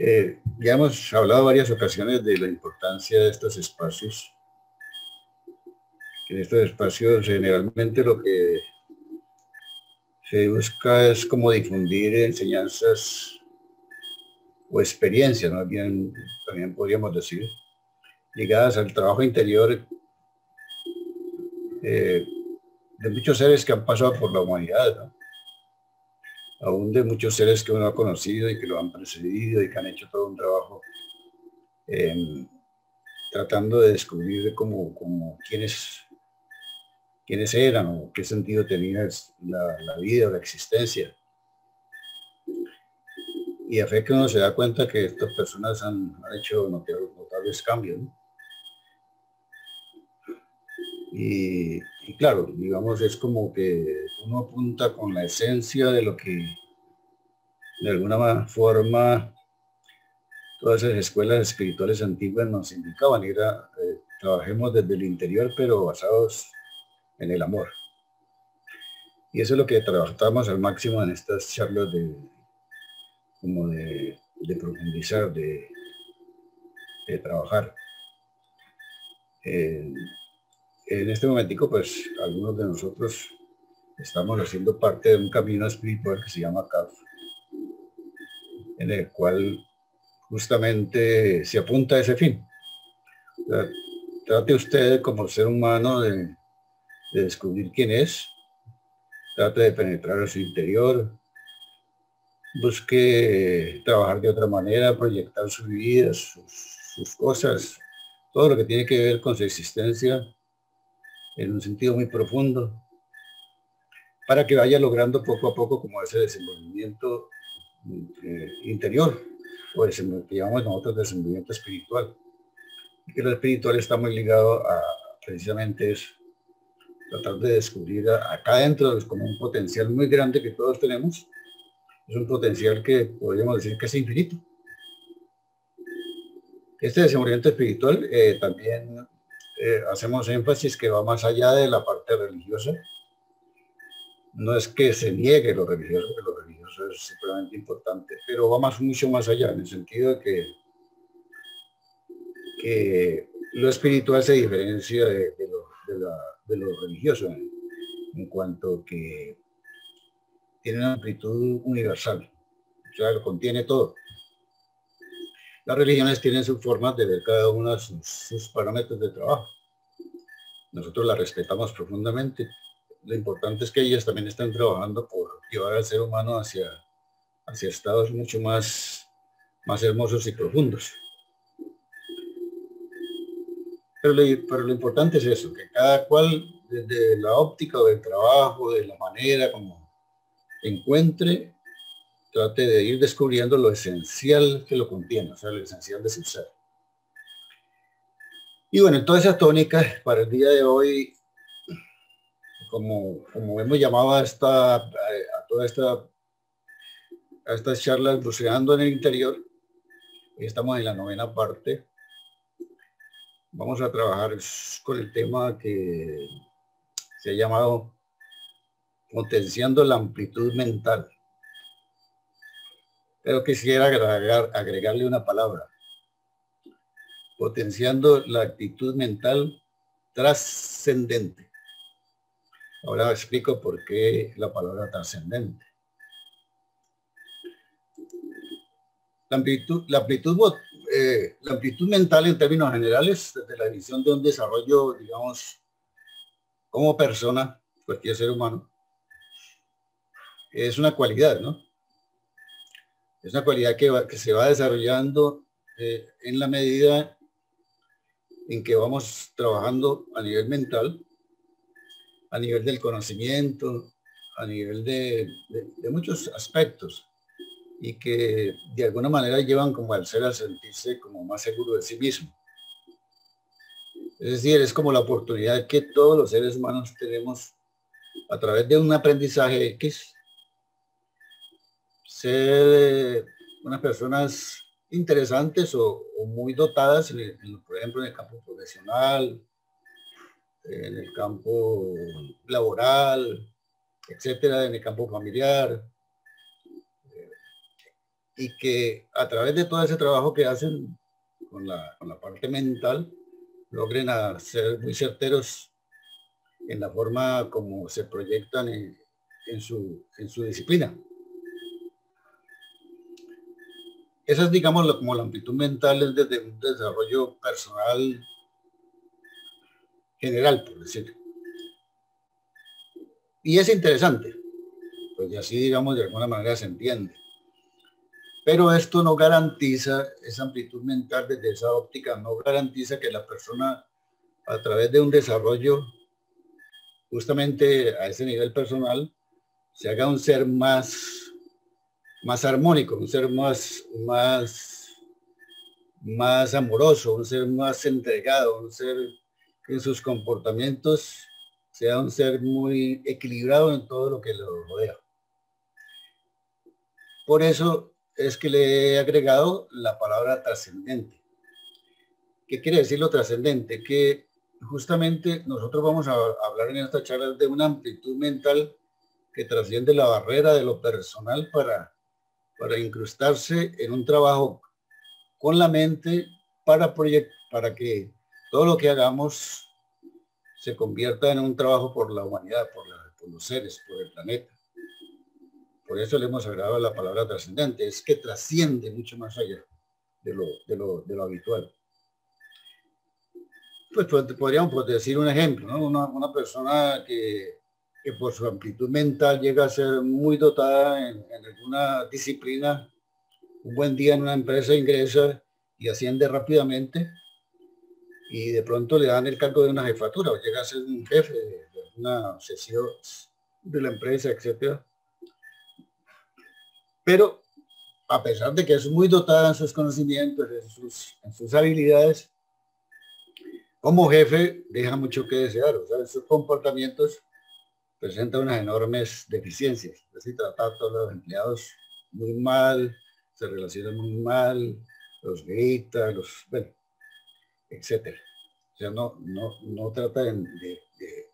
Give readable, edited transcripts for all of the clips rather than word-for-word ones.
Ya hemos hablado varias ocasiones de la importancia de estos espacios. En estos espacios generalmente lo que se busca es como difundir enseñanzas o experiencias, más bien, también podríamos decir, ligadas al trabajo interior de muchos seres que han pasado por la humanidad, ¿no? Aún de muchos seres que uno ha conocido y que lo han precedido y que han hecho todo un trabajo eh, tratando de descubrir como quiénes eran o qué sentido tenía la vida o la existencia. Y a fe que uno se da cuenta que estas personas han hecho notables cambios, ¿no? Y claro, digamos, es como que uno apunta con la esencia de lo que de alguna forma todas esas escuelas espirituales antiguas nos indicaban, era trabajemos desde el interior, pero basados en el amor. Y eso es lo que tratamos al máximo en estas charlas de profundizar, de trabajar. En este momentico, pues, algunos de nosotros estamos haciendo parte de un camino espiritual que se llama CAF, en el cual justamente se apunta a ese fin. O sea, trate usted como ser humano de descubrir quién es, trate de penetrar a su interior, busque trabajar de otra manera, proyectar su vida, sus cosas, todo lo que tiene que ver con su existencia en un sentido muy profundo, para que vaya logrando poco a poco como ese desenvolvimiento interior, o que llamamos nosotros desenvolvimiento espiritual. Y que lo espiritual está muy ligado a precisamente eso, tratar de descubrir acá adentro es como un potencial muy grande que todos tenemos. Es un potencial que podríamos decir que es infinito. Este desenvolvimiento espiritual también hacemos énfasis que va más allá de la parte religiosa. No es que se niegue lo religioso, porque lo religioso es supremamente importante, pero va mucho más allá, en el sentido de que lo espiritual se diferencia de lo religioso en cuanto que tiene una amplitud universal, o sea, lo contiene todo. Las religiones tienen sus formas de ver cada una sus parámetros de trabajo. Nosotros las respetamos profundamente. Lo importante es que ellas también están trabajando por llevar al ser humano hacia estados mucho más hermosos y profundos. Pero lo importante es eso, que cada cual desde la óptica del trabajo, de la manera como encuentre, trate de ir descubriendo lo esencial que lo contiene, o sea, lo esencial de su ser. Y bueno, en toda esa tónica, para el día de hoy, como hemos llamado a estas charlas buceando en el interior, estamos en la 9ª parte. Vamos a trabajar con el tema que se ha llamado potenciando la amplitud mental. Pero quisiera agregarle una palabra: potenciando la actitud mental trascendente. Ahora explico por qué la palabra trascendente. La amplitud mental en términos generales, desde la visión de un desarrollo, digamos, como persona, cualquier ser humano, es una cualidad, ¿no? Es una cualidad que se va desarrollando en la medida en que vamos trabajando a nivel mental, a nivel del conocimiento, a nivel de muchos aspectos, y que de alguna manera llevan como al ser a sentirse como más seguro de sí mismo. Es decir, es como la oportunidad que todos los seres humanos tenemos a través de un aprendizaje X, ser unas personas interesantes o muy dotadas, por ejemplo, en el campo profesional, en el campo laboral, etcétera, en el campo familiar, y que a través de todo ese trabajo que hacen con la parte mental, logren ser muy certeros en la forma como se proyectan en su disciplina. Esa es, digamos, como la amplitud mental desde un desarrollo personal general, por decirlo. Y es interesante, pues así, digamos, de alguna manera se entiende. Pero esto no garantiza, esa amplitud mental desde esa óptica, no garantiza que la persona, a través de un desarrollo justamente a ese nivel personal, se haga un ser más armónico, un ser más amoroso, un ser más entregado, un ser que en sus comportamientos sea un ser muy equilibrado en todo lo que lo rodea. Por eso es que le he agregado la palabra trascendente. ¿Qué quiere decir lo trascendente? Que justamente nosotros vamos a hablar en esta charla de una amplitud mental que trasciende la barrera de lo personal para incrustarse en un trabajo con la mente para que todo lo que hagamos se convierta en un trabajo por la humanidad, por los seres, por el planeta. Por eso le hemos agregado la palabra trascendente, es que trasciende mucho más allá de lo habitual. Pues podríamos decir un ejemplo, ¿no? Una persona que por su amplitud mental llega a ser muy dotada en alguna disciplina, un buen día en una empresa ingresa y asciende rápidamente y de pronto le dan el cargo de una jefatura o llega a ser un jefe de una sesión de la empresa, etcétera. Pero a pesar de que es muy dotada en sus conocimientos, en sus habilidades, como jefe deja mucho que desear. O sea, sus comportamientos presentan unas enormes deficiencias. Es decir, trata a todos los empleados muy mal, se relaciona muy mal, los grita, bueno, etcétera. O sea, no trata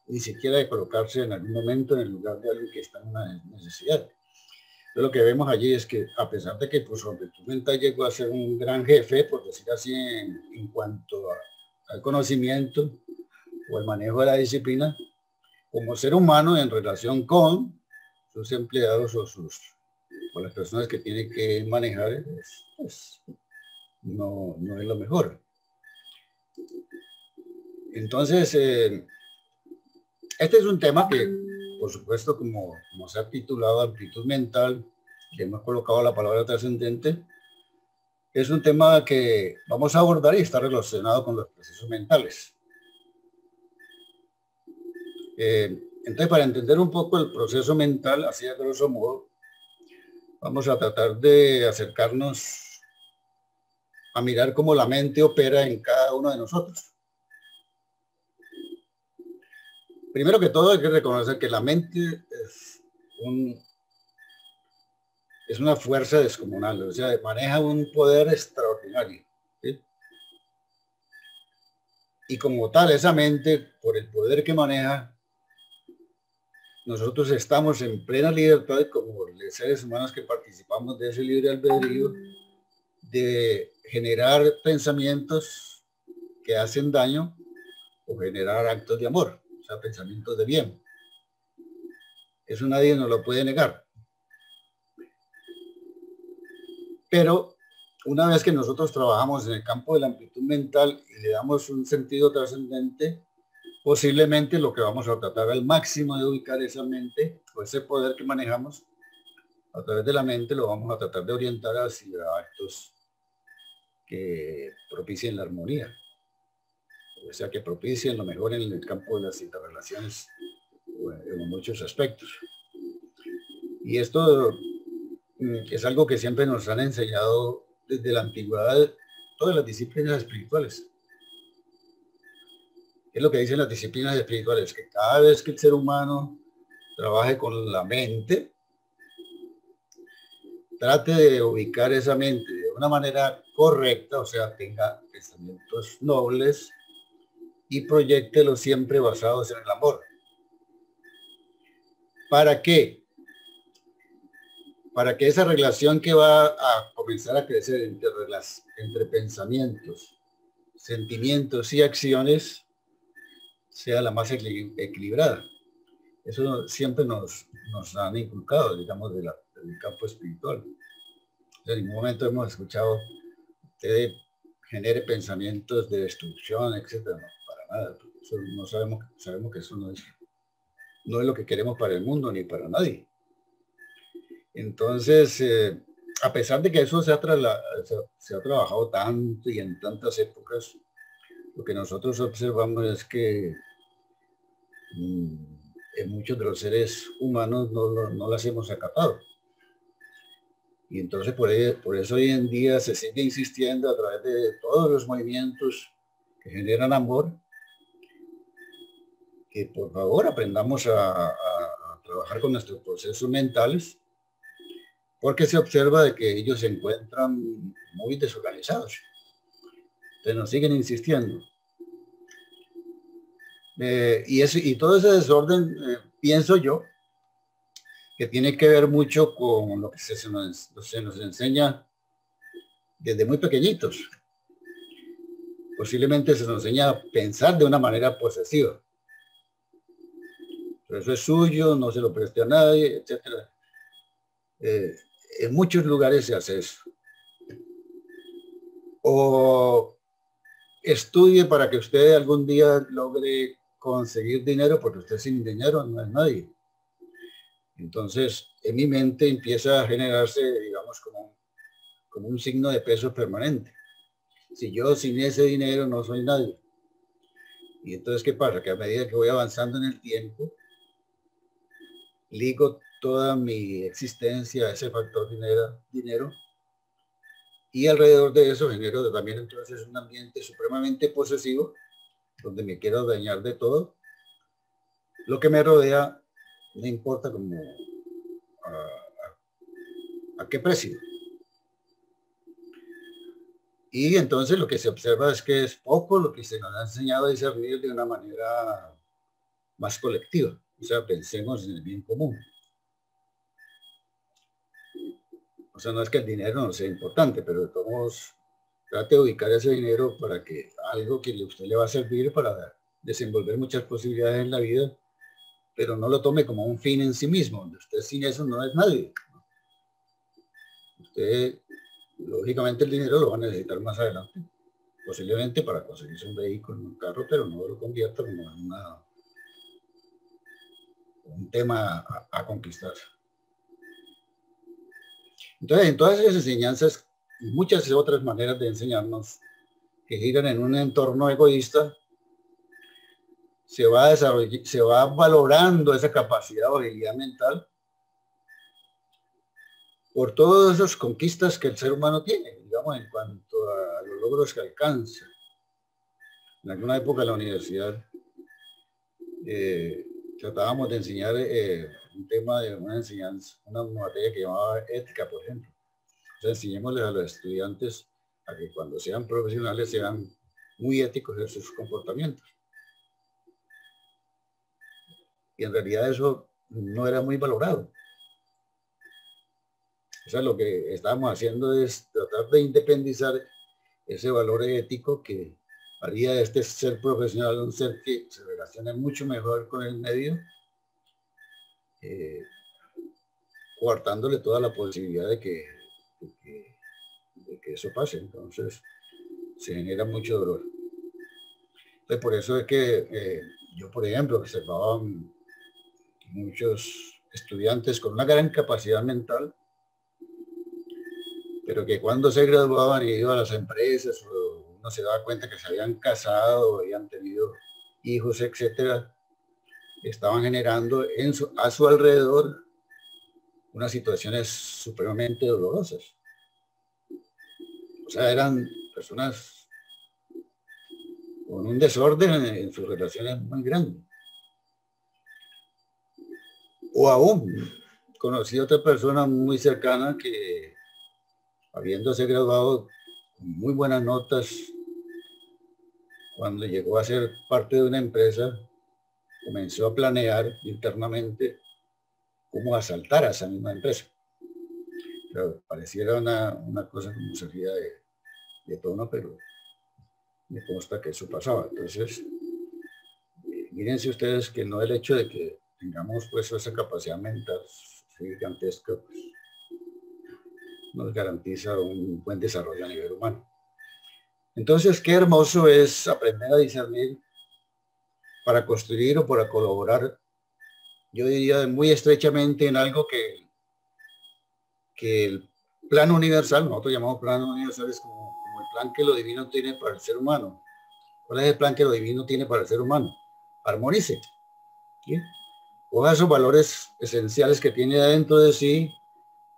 ni siquiera de colocarse en algún momento en el lugar de alguien que está en una necesidad. Entonces, lo que vemos allí es que a pesar de que por su amplitud mental llegó a ser un gran jefe, por decir así, en cuanto al conocimiento o el manejo de la disciplina, como ser humano en relación con sus empleados o las personas que tiene que manejar, pues, no es lo mejor. Entonces, este es un tema que, por supuesto, como se ha titulado amplitud mental, que hemos colocado la palabra trascendente, es un tema que vamos a abordar y está relacionado con los procesos mentales. Entonces, para entender un poco el proceso mental, así a grosso modo, vamos a tratar de acercarnos a mirar cómo la mente opera en cada uno de nosotros. Primero que todo hay que reconocer que la mente es una fuerza descomunal, o sea, maneja un poder extraordinario, ¿sí? Y como tal, esa mente, por el poder que maneja, nosotros estamos en plena libertad, como los seres humanos que participamos de ese libre albedrío, de generar pensamientos que hacen daño o generar actos de amor, o sea, pensamientos de bien. Eso nadie nos lo puede negar. Pero una vez que nosotros trabajamos en el campo de la amplitud mental y le damos un sentido trascendente, posiblemente lo que vamos a tratar al máximo de ubicar esa mente o ese poder que manejamos a través de la mente, lo vamos a tratar de orientar hacia actos que propicien la armonía, o sea, que propicien lo mejor en el campo de las interrelaciones en muchos aspectos. Y esto es algo que siempre nos han enseñado desde la antigüedad todas las disciplinas espirituales. Es lo que dicen las disciplinas espirituales, que cada vez que el ser humano trabaje con la mente, trate de ubicar esa mente de una manera correcta, o sea, tenga pensamientos nobles y proyéctelos siempre basados en el amor. ¿Para qué? para que esa relación que va a comenzar a crecer entre pensamientos, sentimientos y acciones sea la más equilibrada. Eso siempre nos han inculcado, digamos, del campo espiritual. En ningún momento hemos escuchado usted genere pensamientos de destrucción, etcétera. No, para nada. Eso no sabemos que eso no es lo que queremos para el mundo ni para nadie. Entonces, a pesar de que eso se ha trabajado tanto y en tantas épocas, lo que nosotros observamos es que en muchos de los seres humanos no las hemos acatado. Y entonces por eso hoy en día se sigue insistiendo a través de todos los movimientos que generan amor, que por favor aprendamos a trabajar con nuestros procesos mentales, porque se observa de que ellos se encuentran muy desorganizados. Entonces nos siguen insistiendo. Y todo ese desorden, pienso yo, que tiene que ver mucho con lo que se nos enseña desde muy pequeñitos. Posiblemente se nos enseña a pensar de una manera posesiva. Pero eso es suyo, no se lo preste a nadie, etc. En muchos lugares se hace eso. O estudie para que usted algún día logre conseguir dinero, porque usted sin dinero no es nadie. Entonces, en mi mente empieza a generarse, digamos, como un signo de peso permanente. Si yo sin ese dinero no soy nadie. Y entonces, ¿qué pasa? Que a medida que voy avanzando en el tiempo, ligo toda mi existencia a ese factor dinero, y alrededor de eso genero también entonces un ambiente supremamente posesivo, donde me quiero dañar de todo. Lo que me rodea, no importa como a qué precio. Y entonces lo que se observa es que es poco lo que se nos ha enseñado a discernir de una manera más colectiva. O sea, pensemos en el bien común. O sea, no es que el dinero no sea importante, pero de todos modos, trate de ubicar ese dinero para que algo que a usted le va a servir para desenvolver muchas posibilidades en la vida, pero no lo tome como un fin en sí mismo, donde usted sin eso no es nadie. Usted, lógicamente, el dinero lo va a necesitar más adelante, posiblemente para conseguirse un vehículo, un carro, pero no lo convierta como en un tema a conquistar. Entonces, en todas esas enseñanzas y muchas otras maneras de enseñarnos que giran en un entorno egoísta, se va valorando esa capacidad o habilidad mental por todas esas conquistas que el ser humano tiene, digamos, en cuanto a los logros que alcanza. En alguna época en la universidad tratábamos de enseñar un tema de una enseñanza, una materia que llamaba ética, por ejemplo. O sea, enseñémosles a los estudiantes a que cuando sean profesionales sean muy éticos en sus comportamientos. Y en realidad eso no era muy valorado. O sea, lo que estábamos haciendo es tratar de independizar ese valor ético que haría de este ser profesional un ser que se relacione mucho mejor con el medio, coartándole toda la posibilidad de que eso pase. Entonces se genera mucho dolor. Entonces, por eso es que yo, por ejemplo, observaba muchos estudiantes con una gran capacidad mental, pero que cuando se graduaban y iban a las empresas, uno se daba cuenta que se habían casado, habían tenido hijos, etcétera, estaban generando a su alrededor unas situaciones supremamente dolorosas. O sea, eran personas con un desorden en sus relaciones muy grande. O aún conocí a otra persona muy cercana que, habiéndose graduado con muy buenas notas, cuando llegó a ser parte de una empresa, comenzó a planear internamente cómo asaltar a esa misma empresa. Claro, pareciera una cosa como salida de tono, pero me consta que eso pasaba. Entonces, mírense ustedes que no el hecho de que tengamos pues esa capacidad mental gigantesca, pues, nos garantiza un buen desarrollo a nivel humano. Entonces, qué hermoso es aprender a discernir para construir o para colaborar, yo diría muy estrechamente en algo que el plano universal, nosotros llamamos plano universal, es como el plan que lo divino tiene para el ser humano. ¿Cuál es el plan que lo divino tiene para el ser humano? Armonice. ¿Sí? Coja esos valores esenciales que tiene adentro de sí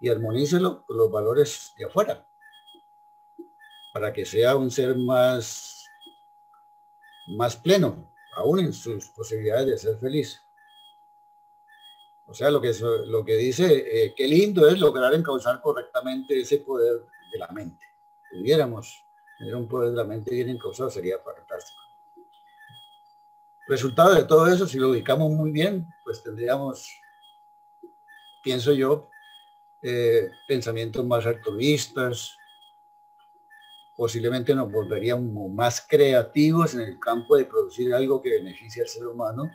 y armonícelo con los valores de afuera, para que sea un ser más pleno, aún en sus posibilidades de ser feliz. O sea, lo que dice, qué lindo es lograr encauzar correctamente ese poder de la mente. Si pudiéramos tener un poder de la mente bien encauzado, sería fantástico. Resultado de todo eso, si lo ubicamos muy bien, pues tendríamos, pienso yo, pensamientos más altruistas, posiblemente nos volveríamos más creativos en el campo de producir algo que beneficie al ser humano.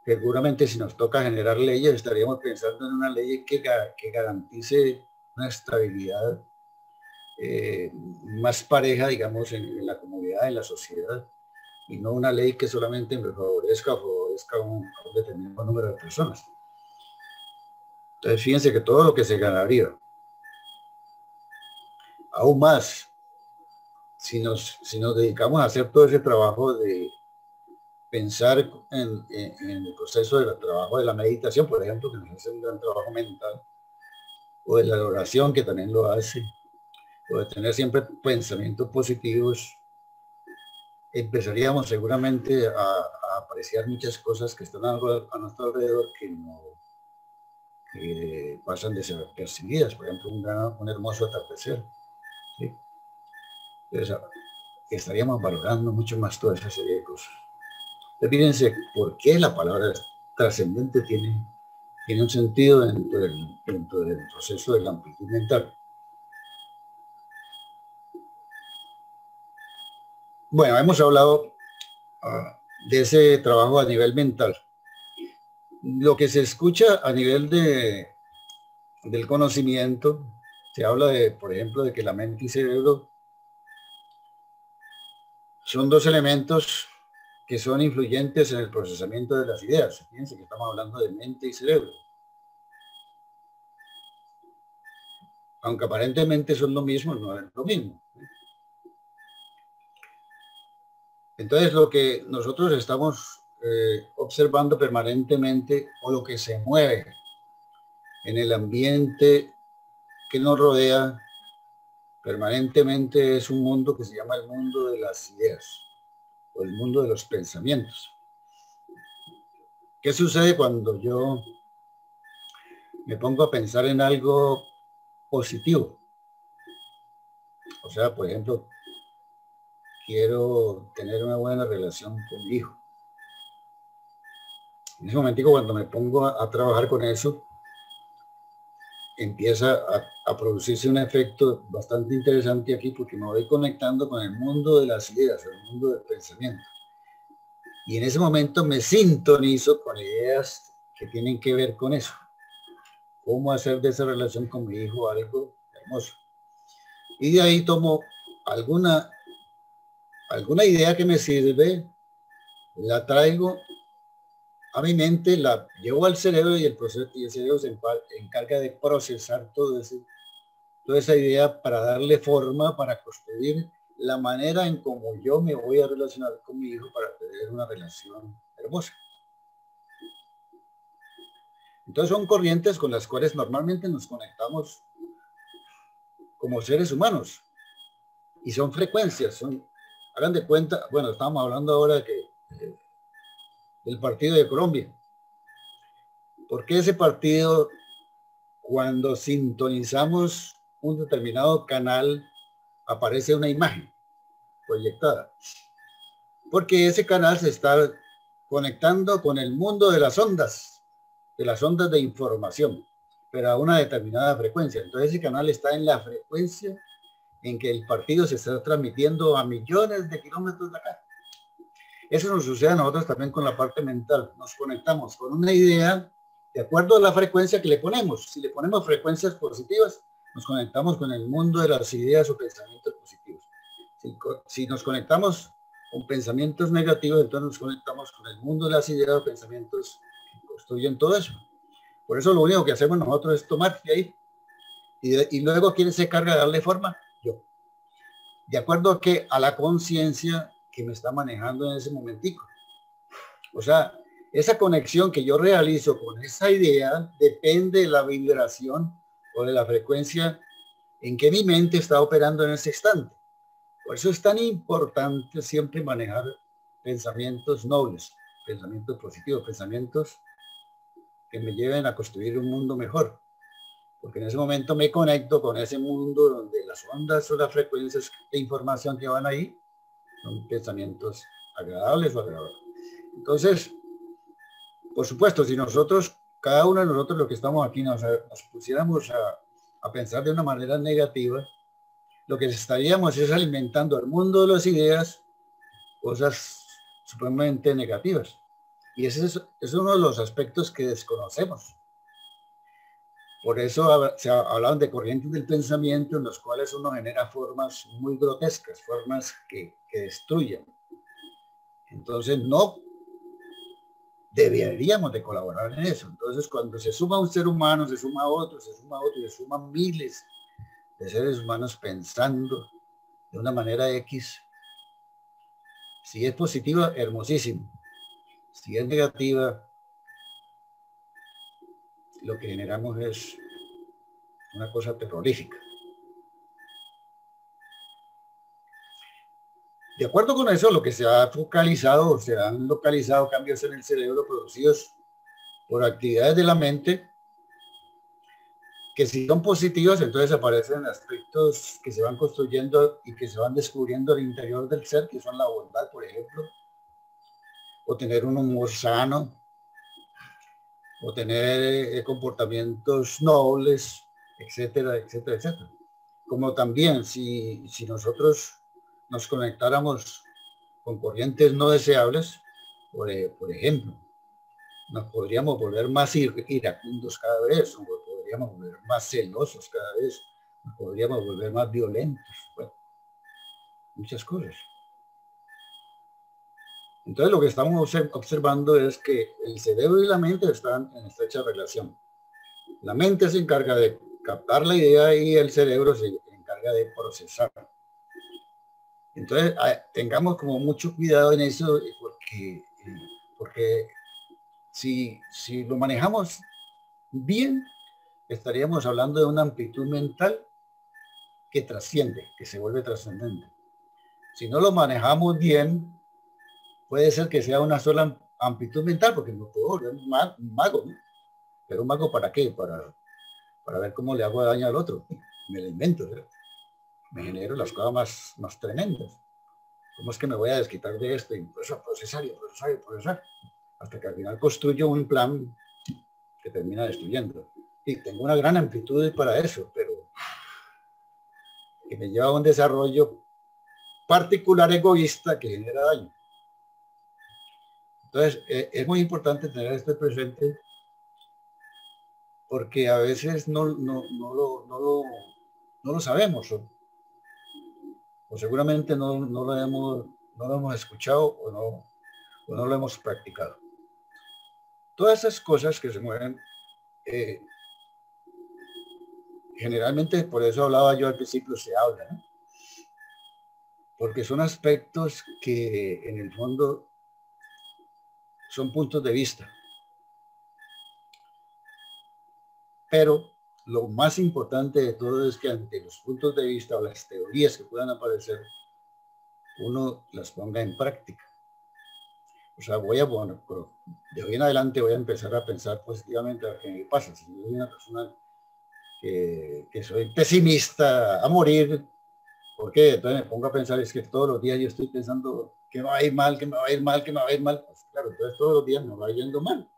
Seguramente si nos toca generar leyes, estaríamos pensando en una ley que garantice una estabilidad más pareja, digamos, en la comunidad, en la sociedad, y no una ley que solamente me favorezca a un determinado número de personas. Entonces, fíjense que todo lo que se ganaría, aún más, si nos dedicamos a hacer todo ese trabajo de pensar en el proceso del trabajo de la meditación, por ejemplo, que nos hace un gran trabajo mental, o de la oración, que también lo hace, o de tener siempre pensamientos positivos, empezaríamos seguramente a apreciar muchas cosas que están a nuestro alrededor que pasan desapercibidas. Por ejemplo, un hermoso atardecer. ¿Sí? Entonces, estaríamos valorando mucho más toda esa serie de cosas. Entonces, fíjense por qué la palabra trascendente tiene un sentido dentro del proceso de la amplitud mental. Bueno, hemos hablado de ese trabajo a nivel mental. Lo que se escucha a nivel del conocimiento, se habla de, por ejemplo, de que la mente y cerebro son dos elementos que son influyentes en el procesamiento de las ideas. Fíjense que estamos hablando de mente y cerebro. Aunque aparentemente son lo mismo, no es lo mismo. Entonces, lo que nosotros estamos observando permanentemente, o lo que se mueve en el ambiente que nos rodea permanentemente, es un mundo que se llama el mundo de las ideas, o el mundo de los pensamientos. ¿Qué sucede cuando yo me pongo a pensar en algo positivo? O sea, por ejemplo, quiero tener una buena relación con mi hijo. En ese momento, cuando me pongo a trabajar con eso, empieza a producirse un efecto bastante interesante aquí, porque me voy conectando con el mundo de las ideas, el mundo del pensamiento. Y en ese momento me sintonizo con ideas que tienen que ver con eso. Cómo hacer de esa relación con mi hijo algo hermoso. Y de ahí tomo alguna idea que me sirve, la traigo a mi mente, la llevo al cerebro, y el cerebro se encarga de procesar toda esa idea para darle forma, para construir la manera en cómo yo me voy a relacionar con mi hijo para tener una relación hermosa. Entonces son corrientes con las cuales normalmente nos conectamos como seres humanos, y son frecuencias, hagan de cuenta, bueno, estamos hablando ahora del partido de Colombia. Porque ese partido, cuando sintonizamos un determinado canal, aparece una imagen proyectada? Porque ese canal se está conectando con el mundo de las ondas de información. pero a una determinada frecuencia. Entonces ese canal está en la frecuencia en que el partido se está transmitiendo a millones de kilómetros de acá. Eso nos sucede a nosotros también con la parte mental. Nos conectamos con una idea de acuerdo a la frecuencia que le ponemos. Si le ponemos frecuencias positivas, nos conectamos con el mundo de las ideas o pensamientos positivos. Si nos conectamos con pensamientos negativos, entonces nos conectamos con el mundo de las ideas o pensamientos que construyen todo eso. Por eso lo único que hacemos nosotros es tomar de ahí. Y luego, ¿quién se encarga de darle forma? Yo. De acuerdo a la conciencia que me está manejando en ese momentico. O sea, esa conexión que yo realizo con esa idea depende de la vibración o de la frecuencia en que mi mente está operando en ese instante. Por eso es tan importante siempre manejar pensamientos nobles, pensamientos positivos, pensamientos que me lleven a construir un mundo mejor. Porque en ese momento me conecto con ese mundo donde las ondas o las frecuencias de información que van ahí son pensamientos agradables o agradables. Entonces, por supuesto, si nosotros, cada uno de nosotros, lo que estamos aquí, nos pusiéramos a pensar de una manera negativa, lo que estaríamos es alimentando al mundo de las ideas cosas supremamente negativas. Y ese es uno de los aspectos que desconocemos. Por eso se hablan de corrientes del pensamiento en los cuales uno genera formas muy grotescas, formas que destruyen. Entonces no deberíamos de colaborar en eso. Entonces cuando se suma un ser humano, se suma otro, se suma otro, se suman miles de seres humanos pensando de una manera X. Si es positiva, hermosísimo. Si es negativa, lo que generamos es una cosa terrorífica. De acuerdo con eso, lo que se ha focalizado, se han localizado cambios en el cerebro producidos por actividades de la mente, que si son positivas, entonces aparecen aspectos que se van construyendo y que se van descubriendo al interior del ser, que son la bondad, por ejemplo, o tener un humor sano, o tener comportamientos nobles, etcétera, etcétera, etcétera. Como también si nosotros nos conectáramos con corrientes no deseables, por ejemplo, nos podríamos volver más iracundos cada vez, nos podríamos volver más celosos cada vez, nos podríamos volver más violentos, bueno, muchas cosas. Entonces lo que estamos observando es que el cerebro y la mente están en estrecha relación. La mente se encarga de captar la idea y el cerebro se encarga de procesar. Entonces tengamos como mucho cuidado en eso porque si lo manejamos bien, estaríamos hablando de una amplitud mental que trasciende, que se vuelve trascendente. Si no lo manejamos bien, puede ser que sea una sola amplitud mental, porque no puedo volver un mago, ¿no? Pero un mago ¿para qué? Para ver cómo le hago daño al otro. Me lo invento, ¿verdad? Me genero las cosas más tremendas. ¿Cómo es que me voy a desquitar de esto? Y empiezo a procesar y procesar y procesar, hasta que al final construyo un plan que termina destruyendo. Y tengo una gran amplitud para eso, pero que me lleva a un desarrollo particular egoísta que genera daño. Entonces, es muy importante tener esto presente porque a veces no lo sabemos o seguramente no lo hemos escuchado o no lo hemos practicado. Todas esas cosas que se mueven, generalmente, por eso hablaba yo al principio, se habla, ¿no? Porque son aspectos que en el fondo son puntos de vista. Pero lo más importante de todo es que ante los puntos de vista o las teorías que puedan aparecer, uno las ponga en práctica. O sea, de hoy en adelante voy a empezar a pensar positivamente a qué me pasa. Si yo soy una persona que soy pesimista a morir, ¿por qué? Entonces me pongo a pensar, es que todos los días yo estoy pensando que me va a ir mal, que me va a ir mal, que me va a ir mal. Pues claro, entonces todos los días me va yendo mal.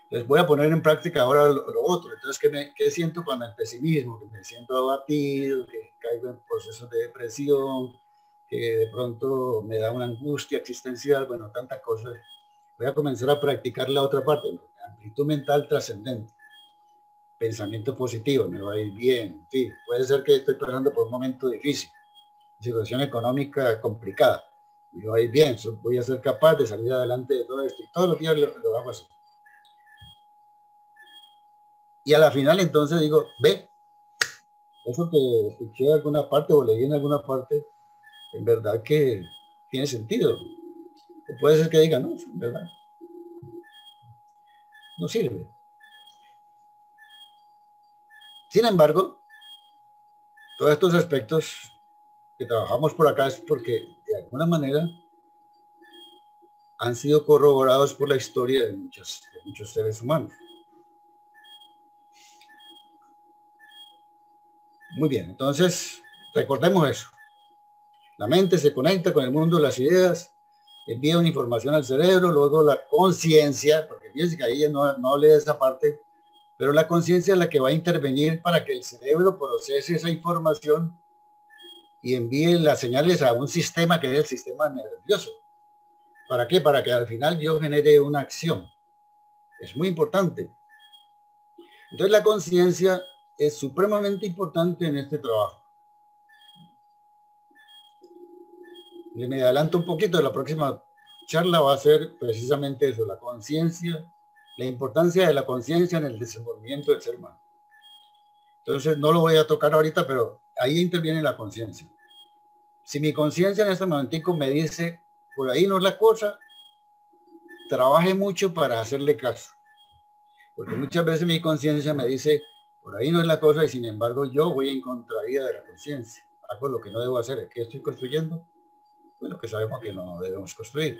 Entonces voy a poner en práctica ahora lo otro. Entonces, ¿qué siento cuando el pesimismo? Que me siento abatido, que caigo en procesos de depresión, que de pronto me da una angustia existencial, bueno, tantas cosas. Voy a comenzar a practicar la otra parte, amplitud mental trascendente, pensamiento positivo, me va a ir bien. Sí, puede ser que estoy pasando por un momento difícil, situación económica complicada, me va a ir bien, voy a ser capaz de salir adelante de todo esto, y todos los días lo hago así. Y a la final entonces digo, ve, eso que escuché en alguna parte o leí en alguna parte, en verdad que tiene sentido. O puede ser que diga, no, en verdad, no sirve. Sin embargo, todos estos aspectos que trabajamos por acá es porque de alguna manera han sido corroborados por la historia de muchos seres humanos. Muy bien, entonces recordemos eso. La mente se conecta con el mundo de las ideas, envía una información al cerebro, luego la conciencia, porque fíjense que ahí no lee esa parte, pero la conciencia es la que va a intervenir para que el cerebro procese esa información y envíe las señales a un sistema que es el sistema nervioso. ¿Para qué? Para que al final yo genere una acción. Es muy importante. Entonces la conciencia es supremamente importante en este trabajo. Y me adelanto un poquito, la próxima charla va a ser precisamente eso, la conciencia, la importancia de la conciencia en el desenvolvimiento del ser humano. Entonces no lo voy a tocar ahorita, pero ahí interviene la conciencia. Si mi conciencia en este momentico me dice, por ahí no es la cosa, trabaje mucho para hacerle caso. Porque muchas veces mi conciencia me dice, por ahí no es la cosa, y sin embargo yo voy en contravía de la conciencia. Hago lo que no debo hacer. ¿Qué estoy construyendo? Pues lo que sabemos que no debemos construir.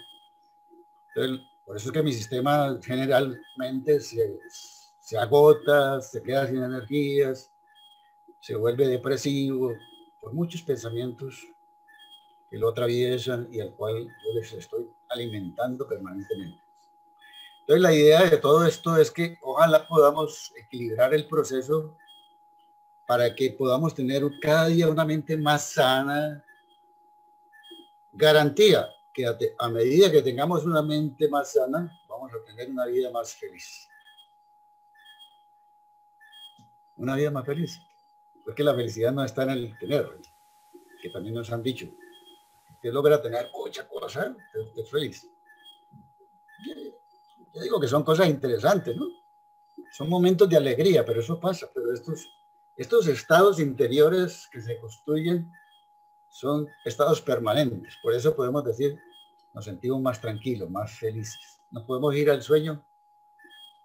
Entonces, por eso es que mi sistema generalmente se agota, se queda sin energías, se vuelve depresivo, por muchos pensamientos que lo atraviesan y al cual yo les estoy alimentando permanentemente. Entonces la idea de todo esto es que ojalá podamos equilibrar el proceso para que podamos tener cada día una mente más sana. Garantía que a medida que tengamos una mente más sana, vamos a tener una vida más feliz. Una vida más feliz. Porque la felicidad no está en el tener, que también nos han dicho. Que logra tener mucha cosa, es feliz. Yo digo que son cosas interesantes, ¿no? Son momentos de alegría, pero eso pasa. Pero estos estados interiores que se construyen son estados permanentes. Por eso podemos decir, nos sentimos más tranquilos, más felices. Nos podemos ir al sueño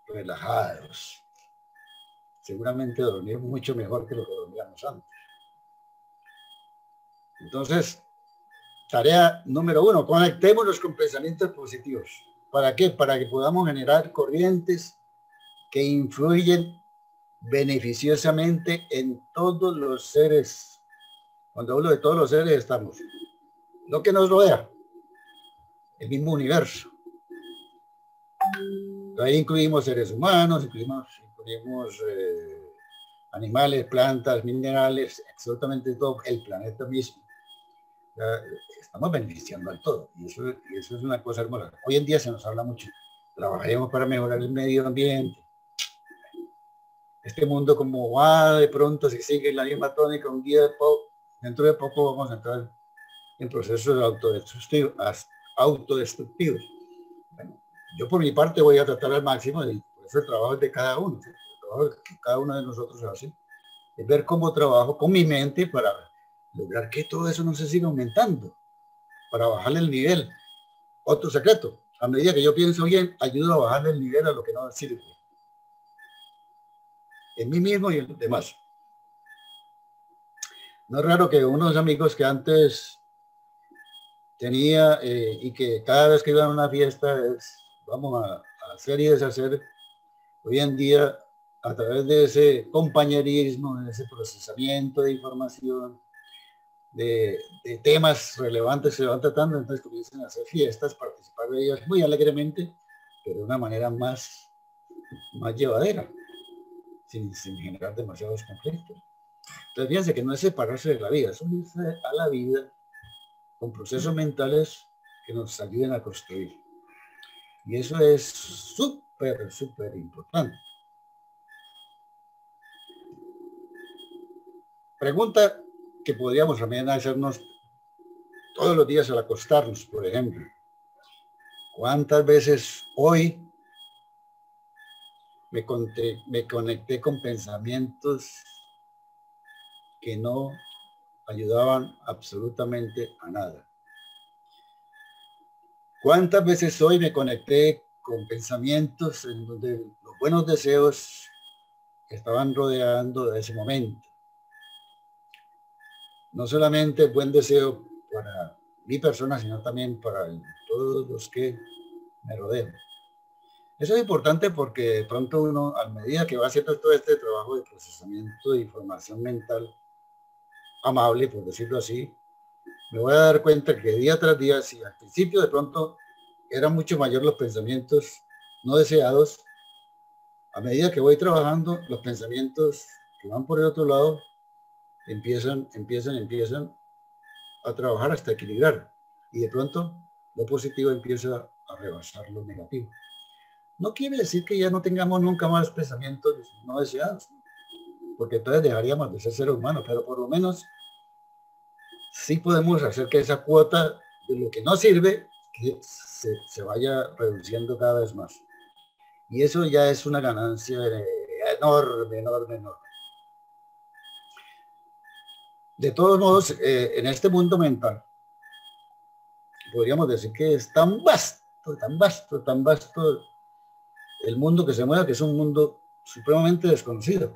relajados. Seguramente dormir mucho mejor que lo que dormíamos antes. Entonces, tarea número 1, conectémonos con pensamientos positivos. ¿Para qué? Para que podamos generar corrientes que influyen beneficiosamente en todos los seres. Cuando hablo de todos los seres, estamos lo que nos rodea, el mismo universo. Ahí incluimos seres humanos, incluimos animales, plantas, minerales, absolutamente todo, el planeta mismo. Estamos beneficiando al todo y eso es una cosa hermosa. Hoy en día se nos habla mucho, trabajemos para mejorar el medio ambiente. Este mundo como va de pronto, si sigue la misma tónica, un día dentro de poco vamos a entrar en procesos autodestructivos. Bueno, yo por mi parte voy a tratar al máximo, y por eso el trabajo es de cada uno, ¿sí? El trabajo que cada uno de nosotros hace es ver cómo trabajo con mi mente para lograr que todo eso no se siga aumentando, para bajarle el nivel. Otro secreto, a medida que yo pienso bien, ayudo a bajarle el nivel a lo que no sirve. En mí mismo y en los demás. No es raro que unos amigos que antes tenía y que cada vez que iban a una fiesta vamos a hacer y deshacer, hoy en día a través de ese compañerismo, de ese procesamiento de información, de temas relevantes se van tratando, entonces comienzan a hacer fiestas, participar de ellas muy alegremente, pero de una manera más más llevadera, sin generar demasiados conflictos. Entonces fíjense que no es separarse de la vida, es unirse a la vida con procesos mentales que nos ayuden a construir. Y eso es súper, súper importante. Pregunta que podríamos también hacernos todos los días al acostarnos, por ejemplo. ¿Cuántas veces hoy me conecté con pensamientos que no ayudaban absolutamente a nada? ¿Cuántas veces hoy me conecté con pensamientos en donde los buenos deseos estaban rodeando de ese momento? No solamente buen deseo para mi persona, sino también para todos los que me rodean. Eso es importante porque de pronto uno, a medida que va haciendo todo este trabajo de procesamiento de información mental amable, por decirlo así, me voy a dar cuenta que día tras día, si al principio de pronto eran mucho mayor los pensamientos no deseados, a medida que voy trabajando, los pensamientos que van por el otro lado empiezan a trabajar hasta equilibrar. Y de pronto lo positivo empieza a rebasar lo negativo. No quiere decir que ya no tengamos nunca más pensamientos no deseados, porque entonces dejaríamos de ser seres humanos, pero por lo menos sí podemos hacer que esa cuota de lo que no sirve que se vaya reduciendo cada vez más. Y eso ya es una ganancia enorme, enorme, enorme. De todos modos, en este mundo mental, podríamos decir que es tan vasto, tan vasto, tan vasto el mundo que se mueve, que es un mundo supremamente desconocido.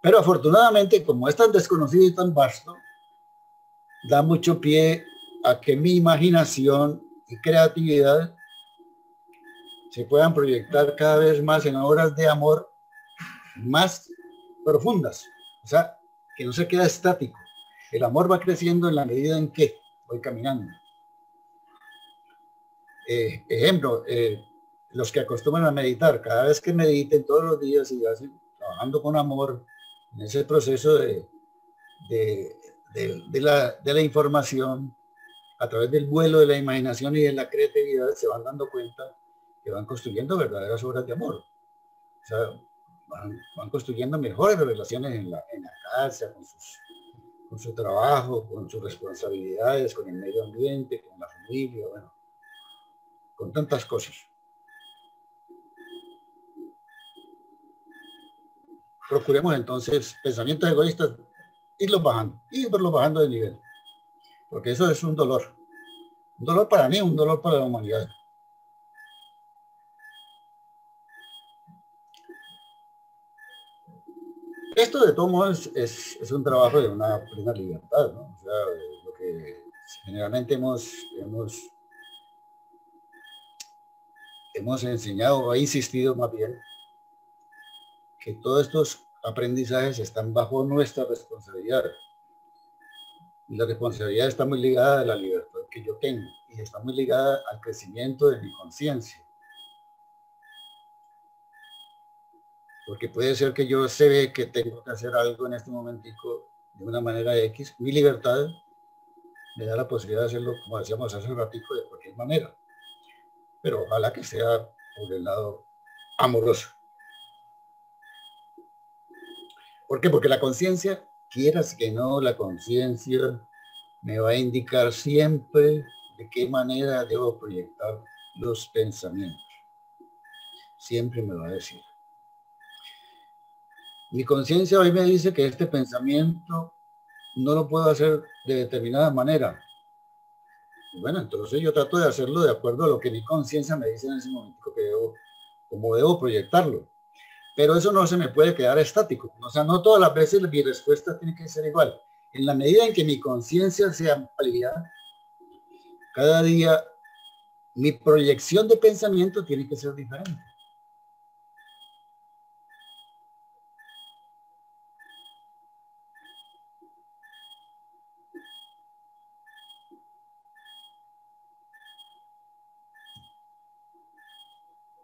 Pero afortunadamente, como es tan desconocido y tan vasto, da mucho pie a que mi imaginación y creatividad se puedan proyectar cada vez más en obras de amor más profundas. O sea, que no se queda estático. El amor va creciendo en la medida en que voy caminando. Ejemplo, los que acostumbran a meditar, cada vez que mediten todos los días y hacen, trabajando con amor en ese proceso de la información, a través del vuelo de la imaginación y de la creatividad, se van dando cuenta que van construyendo verdaderas obras de amor. O sea, van construyendo mejores relaciones en la casa, con su trabajo, con sus responsabilidades, con el medio ambiente, con la familia, bueno, con tantas cosas. Procuremos entonces pensamientos egoístas, irlos bajando de nivel, porque eso es un dolor para mí, un dolor para la humanidad. Esto de todos modos es un trabajo de una plena libertad, ¿no? O sea, lo que generalmente hemos enseñado o insistido más bien, que todos estos aprendizajes están bajo nuestra responsabilidad. Y la responsabilidad está muy ligada a la libertad que yo tengo y está muy ligada al crecimiento de mi conciencia. Porque puede ser que yo sé que tengo que hacer algo en este momentico de una manera X. Mi libertad me da la posibilidad de hacerlo, como decíamos hace un ratito, de cualquier manera. Pero ojalá que sea por el lado amoroso. ¿Por qué? Porque la conciencia, quieras que no, la conciencia me va a indicar siempre de qué manera debo proyectar los pensamientos. Siempre me va a decir. Mi conciencia hoy me dice que este pensamiento no lo puedo hacer de determinada manera. Y bueno, entonces yo trato de hacerlo de acuerdo a lo que mi conciencia me dice en ese momento que como debo proyectarlo. Pero eso no se me puede quedar estático. O sea, no todas las veces mi respuesta tiene que ser igual. En la medida en que mi conciencia se amplía, cada día mi proyección de pensamiento tiene que ser diferente.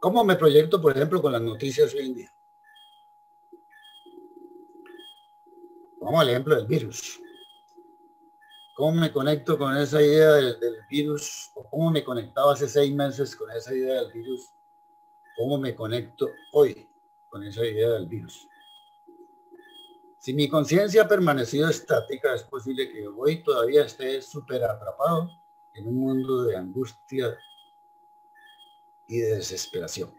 ¿Cómo me proyecto, por ejemplo, con las noticias hoy en día? Vamos al ejemplo del virus. ¿Cómo me conecto con esa idea del virus? ¿O cómo me conectaba hace 6 meses con esa idea del virus? ¿Cómo me conecto hoy con esa idea del virus? Si mi conciencia ha permanecido estática, es posible que hoy todavía esté súper atrapado en un mundo de angustia y de desesperación.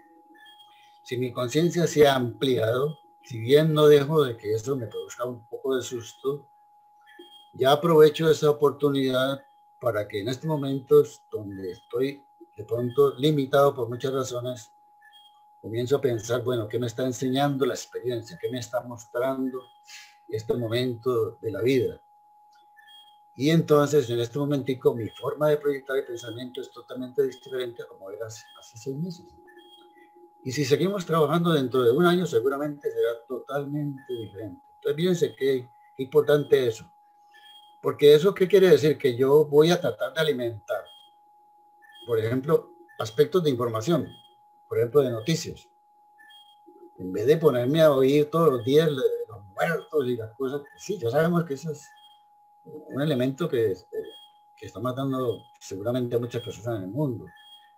Si mi conciencia se ha ampliado, si bien no dejo de que eso me produzca un poco de susto, ya aprovecho esa oportunidad para que en estos momentos donde estoy de pronto limitado por muchas razones, comienzo a pensar, bueno, ¿qué me está enseñando la experiencia? ¿Qué me está mostrando este momento de la vida? Y entonces, en este momentico, mi forma de proyectar el pensamiento es totalmente diferente a como era hace 6 meses. Y si seguimos trabajando dentro de un año, seguramente será totalmente diferente. Entonces, fíjense qué importante eso. Porque eso, ¿qué quiere decir? Que yo voy a tratar de alimentar, por ejemplo, aspectos de información, por ejemplo, de noticias. En vez de ponerme a oír todos los días los muertos y las cosas, sí, ya sabemos que eso es un elemento que está matando seguramente a muchas personas en el mundo.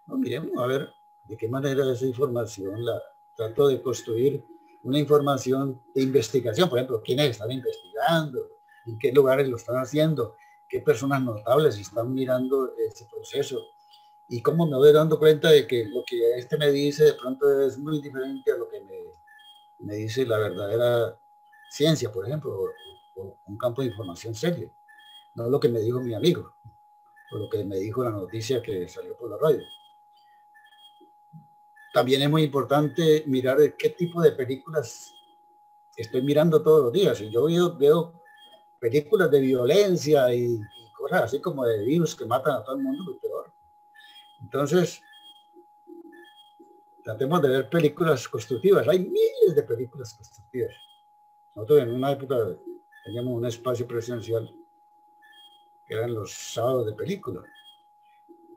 No, miremos a ver de qué manera esa información la trato de construir una información de investigación, por ejemplo, quiénes están investigando, en qué lugares lo están haciendo, qué personas notables están mirando ese proceso y cómo me voy dando cuenta de que lo que este me dice de pronto es muy diferente a lo que me dice la verdadera ciencia, por ejemplo, o un campo de información serio, no lo que me dijo mi amigo, o lo que me dijo la noticia que salió por la radio. También es muy importante mirar qué tipo de películas estoy mirando todos los días. Y yo veo películas de violencia y cosas así como de virus que matan a todo el mundo, pues peor. Entonces, tratemos de ver películas constructivas. Hay miles de películas constructivas. Nosotros en una época teníamos un espacio presencial que eran los sábados de película.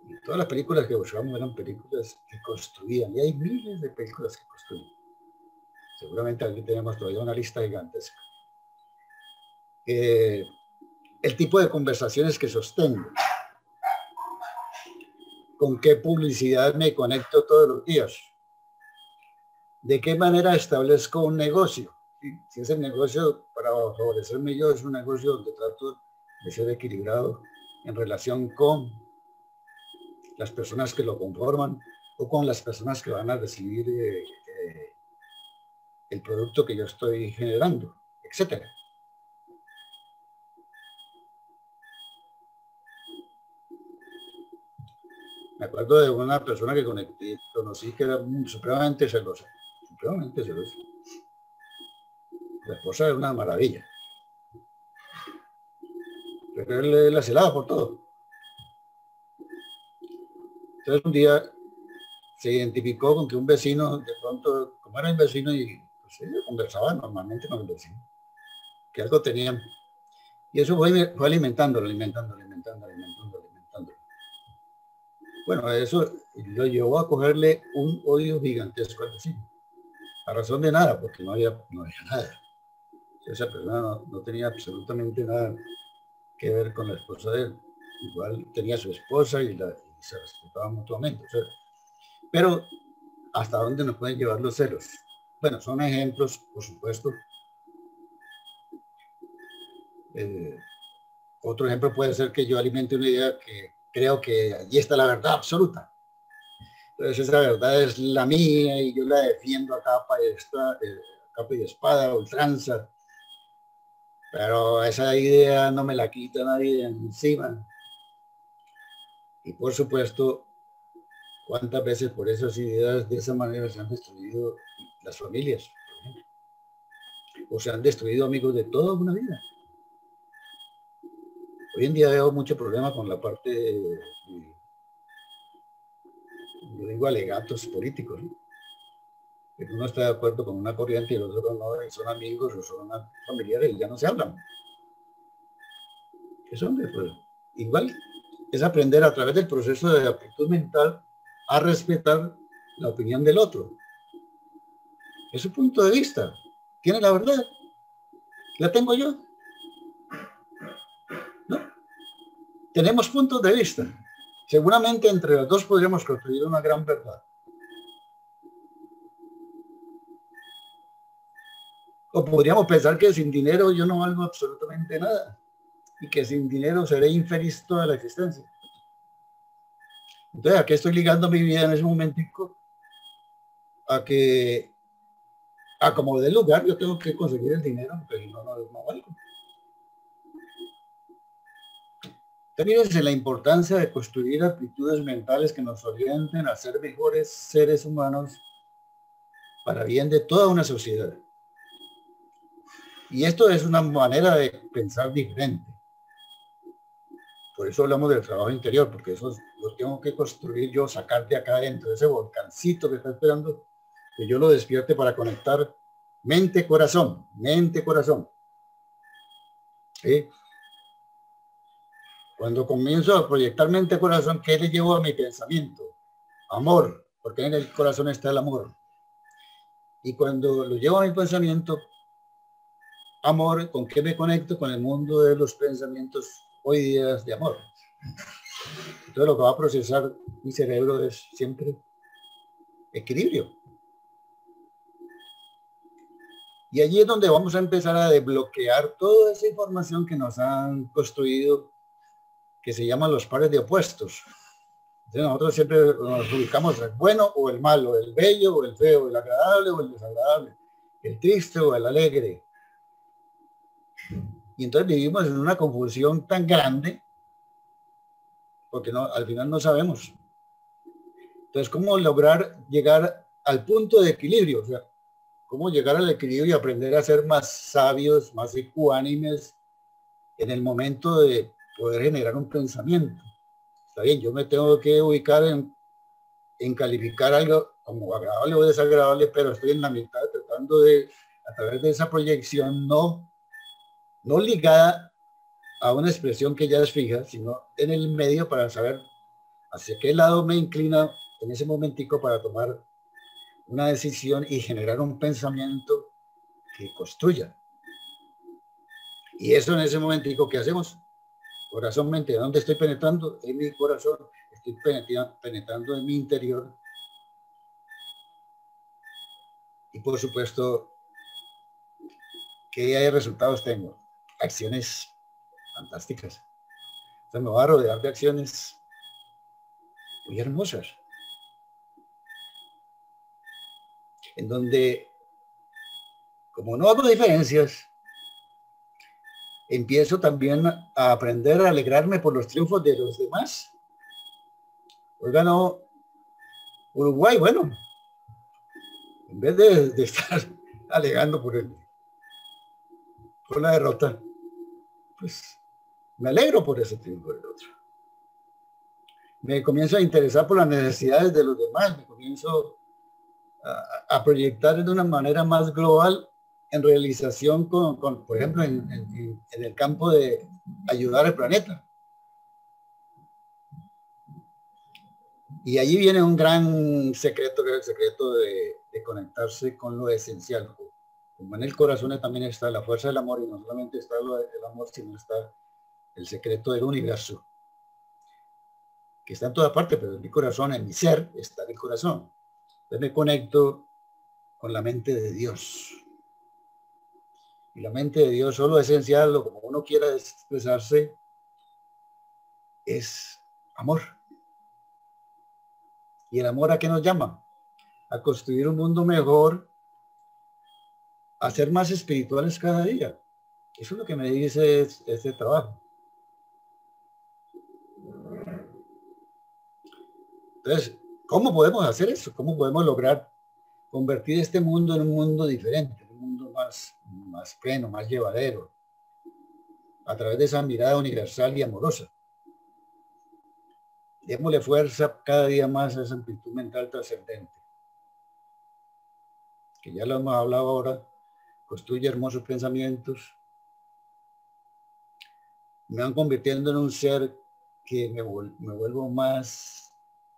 Y todas las películas que buscábamos eran películas que construían. Y hay miles de películas que construyen. Seguramente aquí tenemos todavía una lista gigantesca. El tipo de conversaciones que sostengo. ¿Con qué publicidad me conecto todos los días? ¿De qué manera establezco un negocio? Si ese negocio, para favorecerme yo, es un negocio donde trato de ser equilibrado en relación con las personas que lo conforman o con las personas que van a recibir el producto que yo estoy generando, etcétera. Me acuerdo de una persona que conocí que era supremamente celosa. Supremamente celosa. La esposa era una maravilla. Pero él la celaba por todo. Entonces un día se identificó con que un vecino, de pronto, como era un vecino y pues, conversaba normalmente con el vecino, que algo tenían. Y eso fue alimentándolo. Bueno, eso lo llevó a cogerle un odio gigantesco al vecino. A razón de nada, porque no había nada. Esa persona no tenía absolutamente nada que ver con la esposa de él. Igual tenía su esposa y se respetaban mutuamente. O sea, pero ¿hasta dónde nos pueden llevar los celos? Bueno, son ejemplos, por supuesto. Otro ejemplo puede ser que yo alimente una idea que creo que allí está la verdad absoluta. Entonces esa verdad es la mía y yo la defiendo a capa y espada, ultranza. Pero esa idea no me la quita nadie de encima. Y por supuesto, ¿cuántas veces por esas ideas de esa manera se han destruido las familias? O se han destruido amigos de toda una vida. Hoy en día veo mucho problema con la parte yo digo alegatos políticos, ¿no? Que uno está de acuerdo con una corriente y el otro no, y son amigos o son familiares y ya no se hablan. Eso, pues, igual es aprender a través del proceso de aptitud mental a respetar la opinión del otro. Es su punto de vista. Tiene la verdad. La tengo yo. ¿No? Tenemos puntos de vista. Seguramente entre los dos podríamos construir una gran verdad. O podríamos pensar que sin dinero yo no valgo absolutamente nada y que sin dinero seré infeliz toda la existencia. Entonces, ¿a qué estoy ligando mi vida en ese momentico? A que, a como de lugar, yo tengo que conseguir el dinero, pero si no, no valgo. Fíjense la importancia de construir actitudes mentales que nos orienten a ser mejores seres humanos para bien de toda una sociedad. Y esto es una manera de pensar diferente. Por eso hablamos del trabajo interior, porque eso lo tengo que construir yo, sacar de acá adentro, ese volcancito que está esperando, que yo lo despierte para conectar mente-corazón, mente-corazón. ¿Sí? Cuando comienzo a proyectar mente-corazón, ¿qué le llevo a mi pensamiento? Amor, porque en el corazón está el amor. Y cuando lo llevo a mi pensamiento, amor, ¿con qué me conecto? Con el mundo de los pensamientos o ideas de amor. Entonces lo que va a procesar mi cerebro es siempre equilibrio. Y allí es donde vamos a empezar a desbloquear toda esa información que nos han construido, que se llaman los pares de opuestos. Entonces nosotros siempre nos ubicamos el bueno o el malo, el bello o el feo, el agradable o el desagradable, el triste o el alegre. Y entonces vivimos en una confusión tan grande porque no, al final no sabemos. Entonces, ¿cómo lograr llegar al punto de equilibrio? O sea, ¿cómo llegar al equilibrio y aprender a ser más sabios, más ecuánimes en el momento de poder generar un pensamiento? Está bien, yo me tengo que ubicar en calificar algo como agradable o desagradable, pero estoy en la mitad tratando de, a través de esa proyección, no ligada a una expresión que ya es fija, sino en el medio para saber hacia qué lado me inclina en ese momentico para tomar una decisión y generar un pensamiento que construya. Y eso en ese momentico, ¿qué hacemos? Corazón, mente, ¿dónde estoy penetrando? En mi corazón, estoy penetrando en mi interior. Y por supuesto, ¿qué resultados tengo? Acciones fantásticas. Entonces me va a rodear de acciones muy hermosas. En donde, como no hago diferencias, empiezo también a aprender a alegrarme por los triunfos de los demás. Hoy ganó Uruguay, bueno, en vez de estar alegando por la derrota, pues me alegro por ese triunfo del otro. Me comienzo a interesar por las necesidades de los demás, me comienzo a proyectar de una manera más global en realización por ejemplo, en el campo de ayudar al planeta. Y allí viene un gran secreto, que es el secreto de conectarse con lo esencial. Como en el corazón también está la fuerza del amor, y no solamente está el amor, sino está el secreto del universo, que está en toda parte, pero en mi corazón, en mi ser, está en el corazón. Entonces me conecto con la mente de Dios. Y la mente de Dios, solo esencial, o como uno quiera expresarse, es amor. ¿Y el amor a qué nos llama? A construir un mundo mejor, a ser más espirituales cada día. Eso es lo que me dice este trabajo. Entonces, ¿cómo podemos hacer eso? ¿Cómo podemos lograr convertir este mundo en un mundo diferente, un mundo más pleno, más llevadero, a través de esa mirada universal y amorosa? Démosle fuerza cada día más a esa amplitud mental trascendente, que ya lo hemos hablado ahora, construye hermosos pensamientos, me van convirtiendo en un ser que me vuelvo más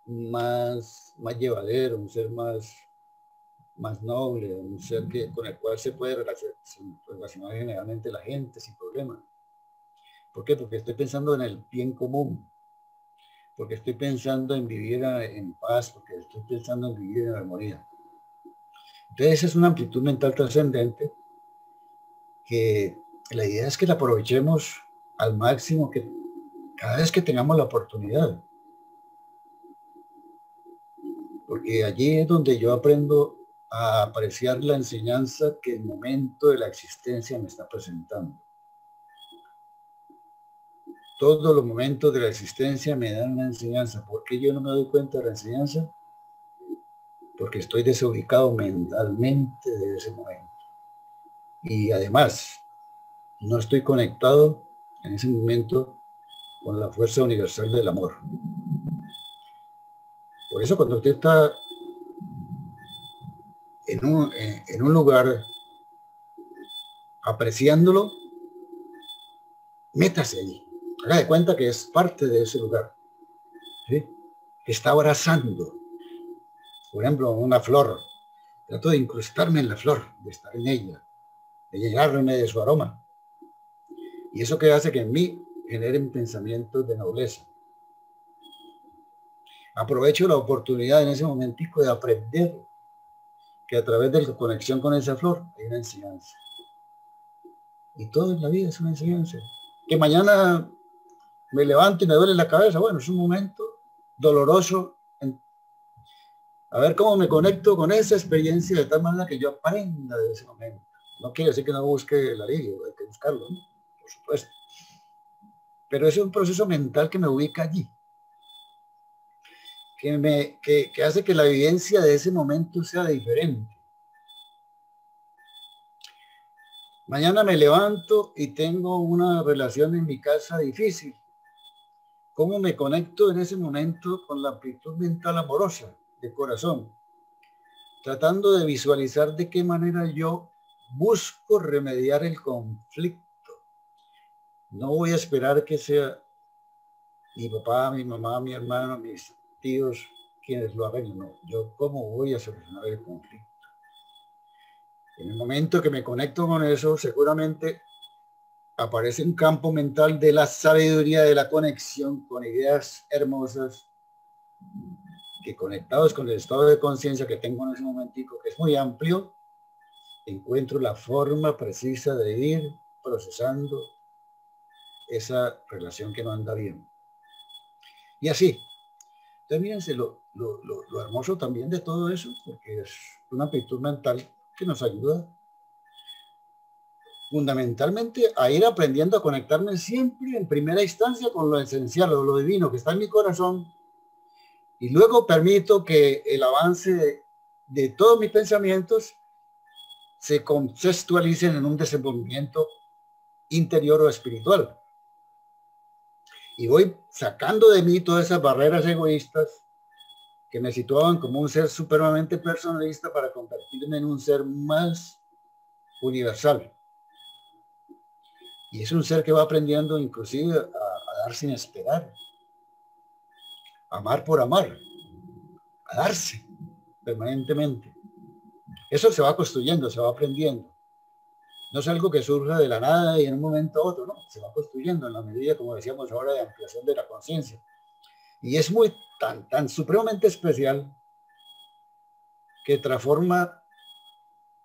más llevadero, un ser más noble, un ser con el cual se puede relacionar generalmente la gente sin problema. ¿Por qué? Porque estoy pensando en el bien común, porque estoy pensando en vivir en paz, porque estoy pensando en vivir en armonía. Entonces esa es una amplitud mental trascendente que la idea es que la aprovechemos al máximo, que cada vez que tengamos la oportunidad. Porque allí es donde yo aprendo a apreciar la enseñanza que el momento de la existencia me está presentando. Todos los momentos de la existencia me dan una enseñanza. ¿Por qué yo no me doy cuenta de la enseñanza? Porque estoy desubicado mentalmente de ese momento. Y además, no estoy conectado en ese momento con la fuerza universal del amor. Por eso cuando usted está en un lugar apreciándolo, métase allí. Haga de cuenta que es parte de ese lugar. ¿Sí? Que está abrazando. Por ejemplo, una flor. Trato de incrustarme en la flor, de estar en ella, de llenarme de su aroma. Y eso que hace que en mí generen pensamientos de nobleza. Aprovecho la oportunidad en ese momentico de aprender que a través de la conexión con esa flor hay una enseñanza. Y todo en la vida es una enseñanza. Que mañana me levanto y me duele la cabeza, bueno, es un momento doloroso. A ver cómo me conecto con esa experiencia de tal manera que yo aprenda de ese momento. No quiere decir que no busque el alivio, hay que buscarlo, ¿no? Por supuesto. Pero es un proceso mental que me ubica allí, que hace que la vivencia de ese momento sea diferente. Mañana me levanto y tengo una relación en mi casa difícil. ¿Cómo me conecto en ese momento con la amplitud mental amorosa de corazón? Tratando de visualizar de qué manera yo busco remediar el conflicto. No voy a esperar que sea mi papá, mi mamá, mi hermano, mis tíos quienes lo arreglen. No, yo cómo voy a solucionar el conflicto. En el momento que me conecto con eso, seguramente aparece un campo mental de la sabiduría, de la conexión con ideas hermosas, que conectados con el estado de conciencia que tengo en ese momentico, que es muy amplio, encuentro la forma precisa de ir procesando esa relación que no anda bien. Y así. Entonces, mírense lo hermoso también de todo eso, porque es una amplitud mental que nos ayuda fundamentalmente a ir aprendiendo a conectarme siempre en primera instancia con lo esencial, o lo divino que está en mi corazón, y luego permito que el avance de todos mis pensamientos se conceptualicen en un desenvolvimiento interior o espiritual. Y voy sacando de mí todas esas barreras egoístas que me situaban como un ser supremamente personalista para convertirme en un ser más universal. Y es un ser que va aprendiendo inclusive a dar sin esperar. Amar por amar. A darse permanentemente. Eso se va construyendo, se va aprendiendo. No es algo que surja de la nada y en un momento a otro, no. Se va construyendo en la medida, como decíamos ahora, de ampliación de la conciencia. Y es muy tan supremamente especial que transforma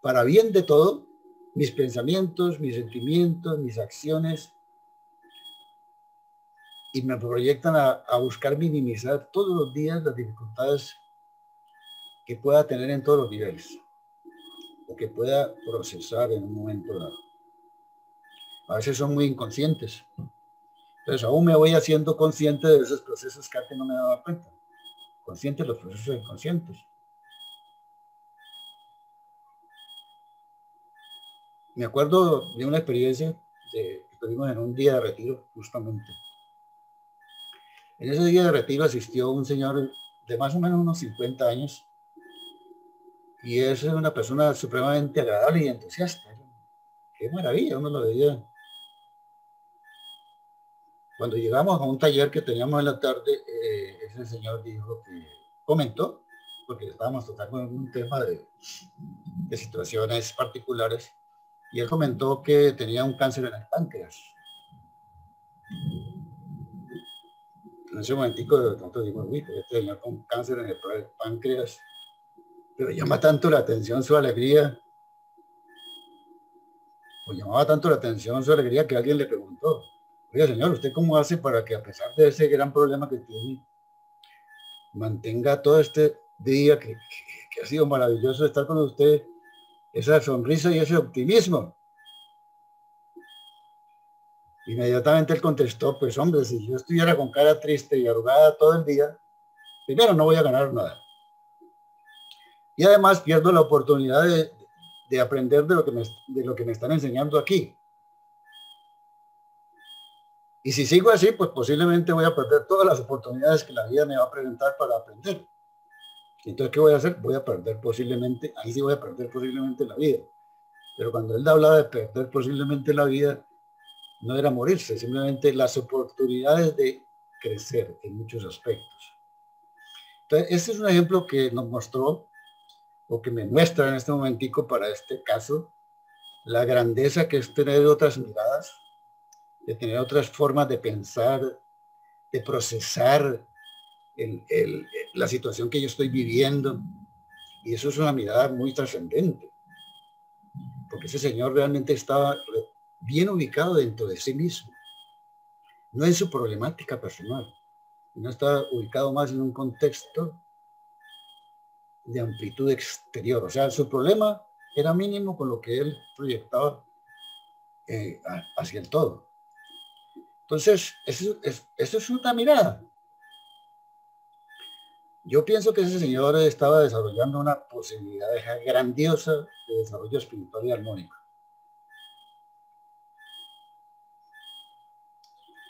para bien de todo mis pensamientos, mis sentimientos, mis acciones, y me proyectan a buscar minimizar todos los días las dificultades que pueda tener en todos los niveles, o que pueda procesar en un momento dado. A veces son muy inconscientes. Entonces aún me voy haciendo consciente de esos procesos que antes no me daba cuenta. Consciente de los procesos inconscientes. Me acuerdo de una experiencia que tuvimos en un día de retiro, justamente. En ese día de retiro asistió un señor de más o menos unos 50 años, y es una persona supremamente agradable y entusiasta. Qué maravilla, uno lo veía Cuando llegamos a un taller que teníamos en la tarde, ese señor dijo que comentó, porque estábamos tratando un tema de situaciones particulares, y él comentó que tenía un cáncer en el páncreas. En ese momentico de pronto digo, uy, este señor con cáncer en el páncreas, pero llama tanto la atención su alegría, o llamaba tanto la atención su alegría que alguien le preguntó, oiga señor, ¿usted cómo hace para que a pesar de ese gran problema que tiene, mantenga todo este día que ha sido maravilloso estar con usted, esa sonrisa y ese optimismo? Inmediatamente él contestó, pues hombre, si yo estuviera con cara triste y arrugada todo el día, primero no voy a ganar nada. Y además pierdo la oportunidad de aprender de lo que me están enseñando aquí. Y si sigo así, pues posiblemente voy a perder todas las oportunidades que la vida me va a presentar para aprender. Entonces, ¿qué voy a hacer? Voy a perder posiblemente, ahí sí voy a perder posiblemente la vida. Pero cuando él hablaba de perder posiblemente la vida, no era morirse, simplemente las oportunidades de crecer en muchos aspectos. Entonces, este es un ejemplo que nos mostró, o que me muestra en este momentico para este caso, la grandeza que es tener otras miradas, de tener otras formas de pensar, de procesar la situación que yo estoy viviendo. Y eso es una mirada muy trascendente, porque ese señor realmente estaba bien ubicado dentro de sí mismo, no en su problemática personal, no está ubicado más en un contexto de amplitud exterior. O sea, su problema era mínimo con lo que él proyectaba hacia el todo. Entonces, eso es una mirada. Yo pienso que ese señor estaba desarrollando una posibilidad grandiosa de desarrollo espiritual y armónico.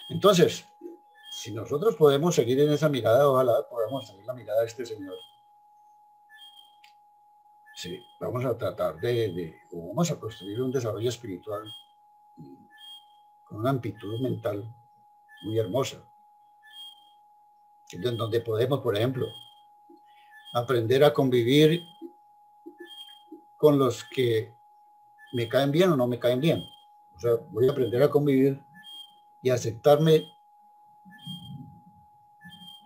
Entonces, si nosotros podemos seguir en esa mirada, ojalá podamos seguir la mirada de este señor. Sí, vamos a tratar o vamos a construir un desarrollo espiritual con una amplitud mental muy hermosa, en donde podemos, por ejemplo, aprender a convivir con los que me caen bien o no me caen bien. O sea, voy a aprender a convivir y aceptarme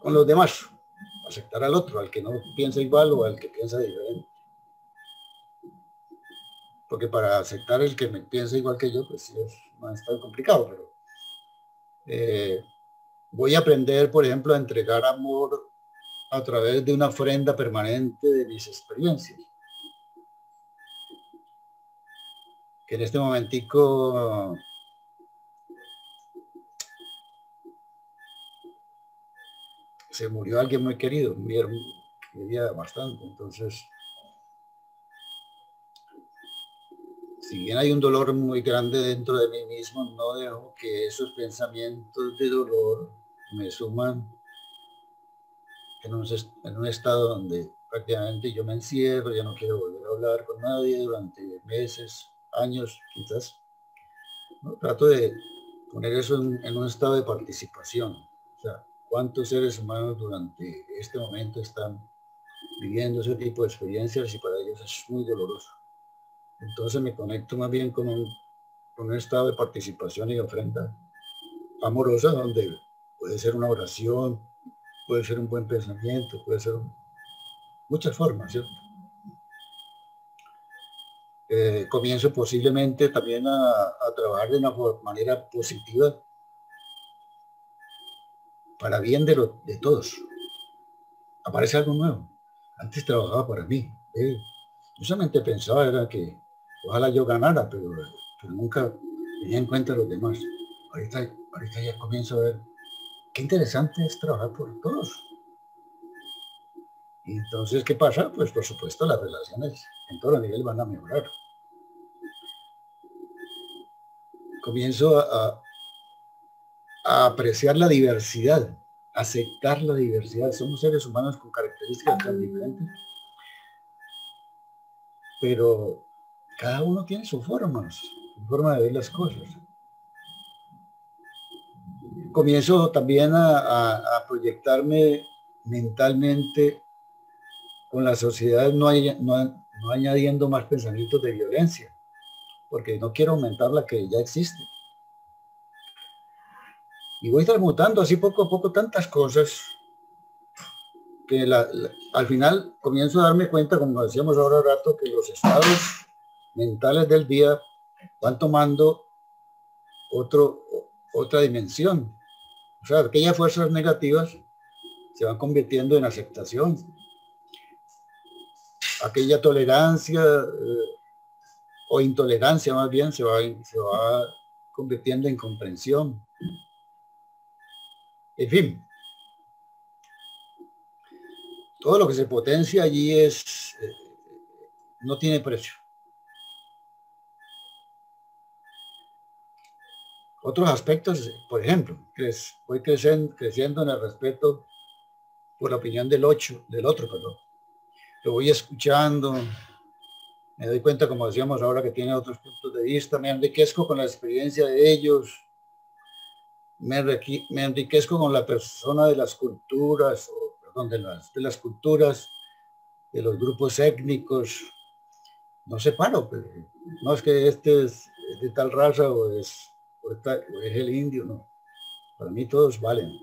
con los demás, aceptar al otro, al que no piensa igual o al que piensa diferente. Porque para aceptar el que me piensa igual que yo, pues sí, no es tan complicado, pero voy a aprender, por ejemplo, a entregar amor a través de una ofrenda permanente de mis experiencias. Que en este momentico se murió alguien muy querido, quería bastante, entonces si bien hay un dolor muy grande dentro de mí mismo, no dejo que esos pensamientos de dolor me suman en un estado donde prácticamente yo me encierro, ya no quiero volver a hablar con nadie durante meses, años, quizás. ¿No? Trato de poner eso en un estado de participación. O sea, ¿cuántos seres humanos durante este momento están viviendo ese tipo de experiencias y para ellos es muy doloroso? Entonces me conecto más bien con un estado de participación y ofrenda amorosa, donde puede ser una oración, puede ser un buen pensamiento, puede ser muchas formas, ¿cierto? Comienzo posiblemente también a trabajar de una manera positiva para bien de todos. Aparece algo nuevo. Antes trabajaba para mí. Yo solamente pensaba era que ojalá yo ganara, pero nunca tenía en cuenta a los demás. Ahorita ya comienzo a ver qué interesante es trabajar por todos. Y entonces, ¿qué pasa? Pues por supuesto las relaciones en todo nivel van a mejorar. Comienzo a apreciar la diversidad, aceptar la diversidad. Somos seres humanos con características tan diferentes, pero cada uno tiene su forma de ver las cosas. comienzo también a proyectarme mentalmente con la sociedad, no añadiendo más pensamientos de violencia, porque no quiero aumentar la que ya existe. Y voy transmutando así poco a poco tantas cosas que al final comienzo a darme cuenta, como decíamos ahora rato, que los estados mentales del día van tomando otra dimensión. O sea, aquellas fuerzas negativas se van convirtiendo en aceptación. Aquella tolerancia o intolerancia más bien se va convirtiendo en comprensión. En fin, todo lo que se potencia allí no tiene precio. Otros aspectos, por ejemplo, voy creciendo en el respeto por la opinión del otro, perdón. Lo voy escuchando, me doy cuenta, como decíamos ahora, que tiene otros puntos de vista, me enriquezco con la experiencia de ellos, me enriquezco con la persona de las culturas, de las culturas, de los grupos étnicos. No separo, pero no es que este es de tal raza o es el indio, no. Para mí todos valen.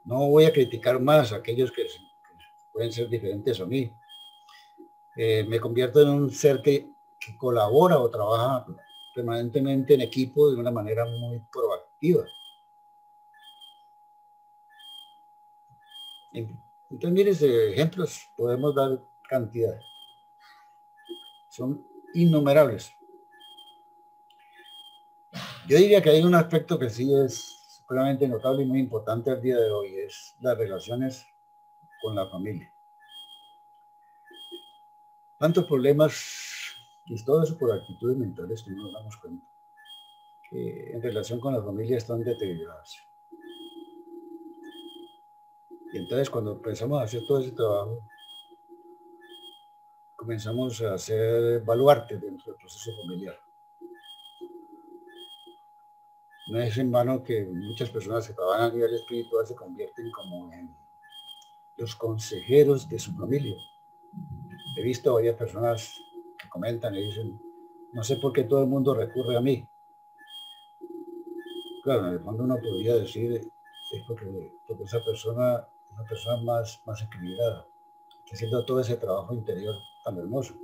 No voy a criticar más a aquellos que pueden ser diferentes a mí. Me convierto en un ser que colabora o trabaja permanentemente en equipo de una manera muy proactiva. Entonces, mire, ejemplos podemos dar cantidad. Son innumerables. Yo diría que hay un aspecto que sí es supremamente notable y muy importante al día de hoy, es las relaciones con la familia. Tantos problemas, y todo eso por actitudes mentales que no nos damos cuenta, que en relación con la familia están deterioradas. Y entonces cuando empezamos a hacer todo ese trabajo, comenzamos a hacer baluarte dentro del proceso familiar. No es en vano que muchas personas que trabajan a nivel espiritual se convierten como en los consejeros de su familia. He visto varias personas que comentan y dicen, no sé por qué todo el mundo recurre a mí. Claro, en el fondo uno podría decir, es porque esa persona es una persona más equilibrada, que haciendo todo ese trabajo interior tan hermoso.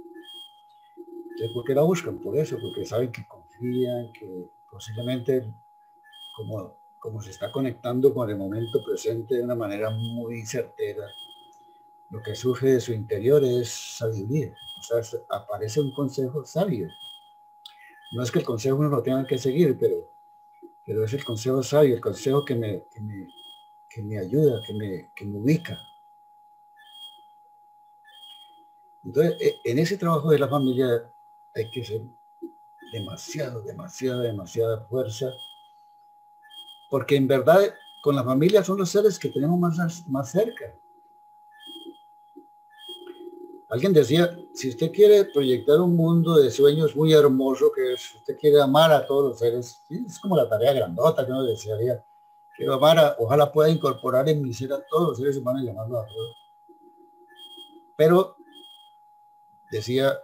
Entonces, ¿por qué la buscan? Por eso, porque saben que confían, que posiblemente como se está conectando con el momento presente de una manera muy certera, lo que surge de su interior es sabiduría. O sea, aparece un consejo sabio. No es que el consejo uno lo tenga que seguir, pero es el consejo sabio, el consejo que me ayuda, que me ubica. Entonces, en ese trabajo de la familia hay que ser demasiada fuerza, porque en verdad con la familia son los seres que tenemos más cerca. Alguien decía, si usted quiere proyectar un mundo de sueños muy hermoso, que es, usted quiere amar a todos los seres, ¿sí? Es como la tarea grandota que uno desearía, quiero amar, ojalá pueda incorporar en mi ser a todos los seres humanos y llamarlo a todos. Pero, decía,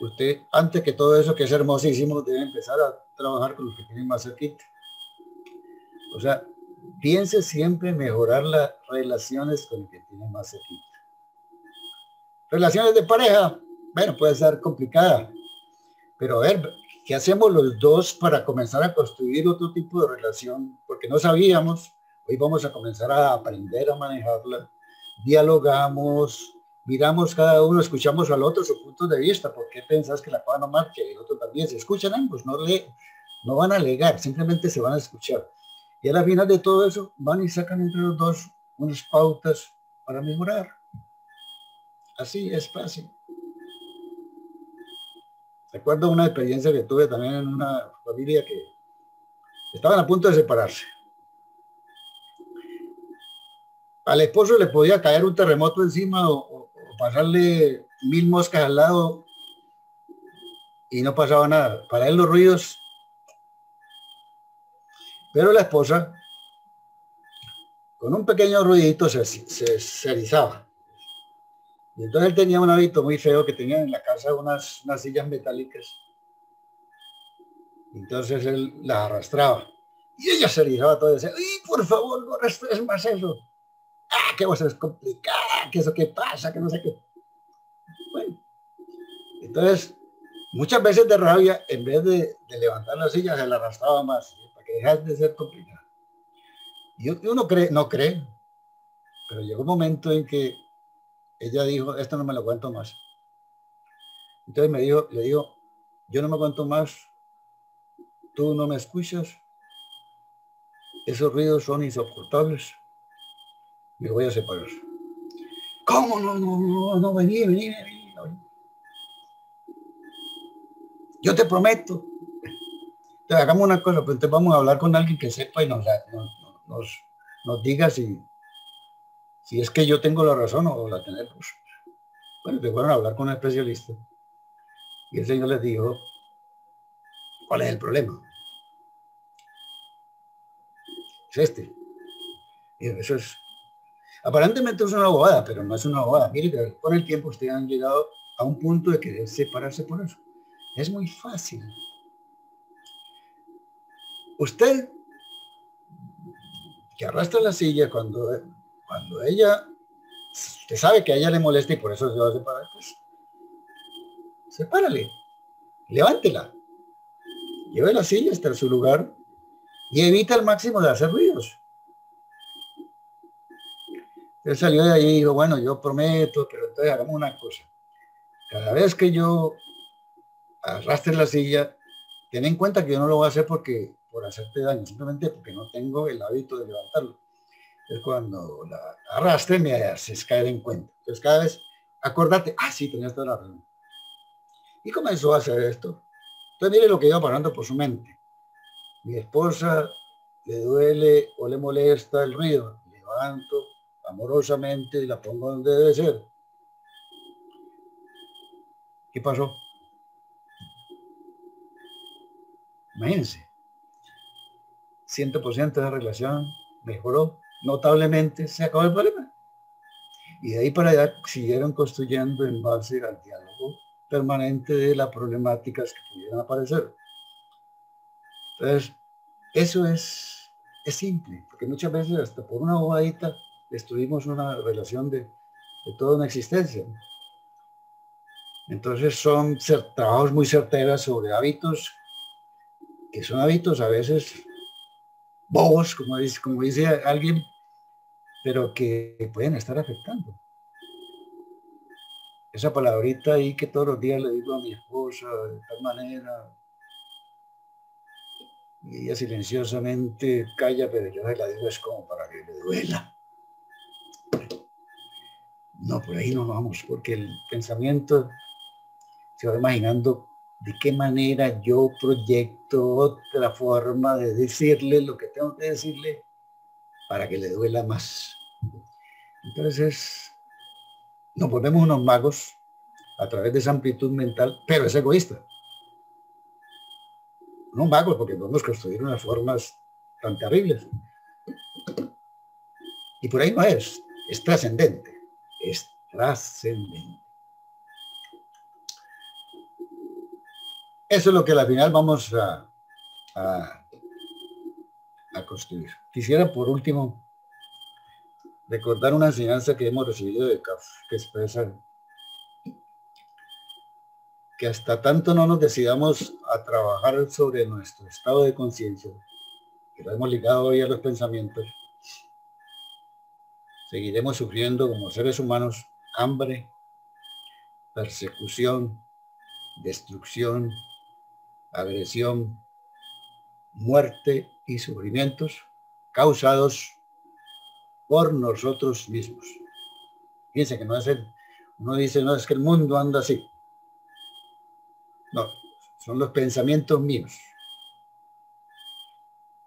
usted, antes que todo eso que es hermosísimo, debe empezar a trabajar con los que tienen más cerquita. O sea, piense siempre mejorar las relaciones con los que tienen más cerquita. Relaciones de pareja, bueno, puede ser complicada, pero a ver, ¿qué hacemos los dos para comenzar a construir otro tipo de relación? Porque no sabíamos, hoy vamos a comenzar a aprender a manejarla, dialogamos, miramos cada uno, escuchamos al otro su punto de vista. ¿Por qué pensás que la puedan amar? Que el otro también. Se escuchan ambos, no van a alegar, simplemente se van a escuchar. Y a la final de todo eso, van y sacan entre los dos unas pautas para mejorar. Así es fácil. Recuerdo una experiencia que tuve también en una familia que estaban a punto de separarse. Al esposo le podía caer un terremoto encima o pasarle 1000 moscas al lado y no pasaba nada. Para él los ruidos Pero la esposa, con un pequeño ruidito, se erizaba. Y entonces él tenía un hábito muy feo que tenía en la casa unas sillas metálicas. Entonces él la arrastraba. Y ella se erizaba todo y decía, ¡ay, por favor, no arrastres más eso! ¡Ah, que vos es complicado! ¿Qué eso qué pasa? Que no sé qué. Bueno, entonces, muchas veces de rabia, en vez de levantar la silla, se la arrastraba más, ¿sí? Para que dejase de ser complicado. Y uno cree, no cree, pero llegó un momento en que ella dijo, esto no me lo cuento más. Entonces le digo, yo no me cuento más, tú no me escuchas, esos ruidos son insoportables, me voy a separar. ¿Cómo? No, vení. Yo te prometo. Entonces, hagamos una cosa, pues entonces vamos a hablar con alguien que sepa y nos diga si es que yo tengo la razón o la tenemos. Bueno, te fueron a hablar con un especialista y el señor les dijo, ¿cuál es el problema? Es este. Y eso es, aparentemente es una bobada, pero no es una bobada. Mire que con el tiempo ustedes han llegado a un punto de querer separarse por eso. Es muy fácil. Usted que arrastra la silla cuando ella, usted sabe que a ella le molesta y por eso se va a separar, pues sepárale, levántela, lleve la silla hasta su lugar y evita al máximo de hacer ruidos. Él salió de ahí y dijo, bueno, yo prometo, pero entonces hagamos una cosa. Cada vez que yo arrastre la silla, ten en cuenta que yo no lo voy a hacer por hacerte daño, simplemente porque no tengo el hábito de levantarlo. Entonces cuando la arrastre me haces caer en cuenta. Entonces cada vez, acordate, sí, tenías toda la razón. Y comenzó a hacer esto. Entonces mire lo que iba pasando por su mente. Mi esposa le duele o le molesta el ruido. Levanto amorosamente y la pongo donde debe ser. ¿Qué pasó? Imagínense. 100% de la relación mejoró notablemente, se acabó el problema. Y de ahí para allá siguieron construyendo en base al diálogo permanente de las problemáticas que pudieran aparecer. Entonces, eso es simple, porque muchas veces hasta por una bobadita destruimos una relación de toda una existencia. Entonces son trabajos muy certeros sobre hábitos, que son hábitos a veces bobos, como dice alguien, pero que pueden estar afectando. Esa palabrita ahí que todos los días le digo a mi esposa de tal manera, y ella silenciosamente calla, pero yo se la digo es como para que le duela. No, por ahí no vamos, porque el pensamiento se va imaginando de qué manera yo proyecto otra forma de decirle lo que tengo que decirle para que le duela más. Entonces, nos volvemos unos magos a través de esa amplitud mental, pero es egoísta. No magos, porque podemos construir unas formas tan terribles. Y por ahí no es trascendente, es trascendente. Eso es lo que al final vamos a construir. Quisiera por último recordar una enseñanza que hemos recibido de Kaf, que expresa que hasta tanto no nos decidamos a trabajar sobre nuestro estado de conciencia, que lo hemos ligado hoy a los pensamientos, seguiremos sufriendo como seres humanos hambre, persecución, destrucción, agresión, muerte y sufrimientos causados por nosotros mismos. Fíjense que no es uno dice, no, es que el mundo anda así. No, son los pensamientos míos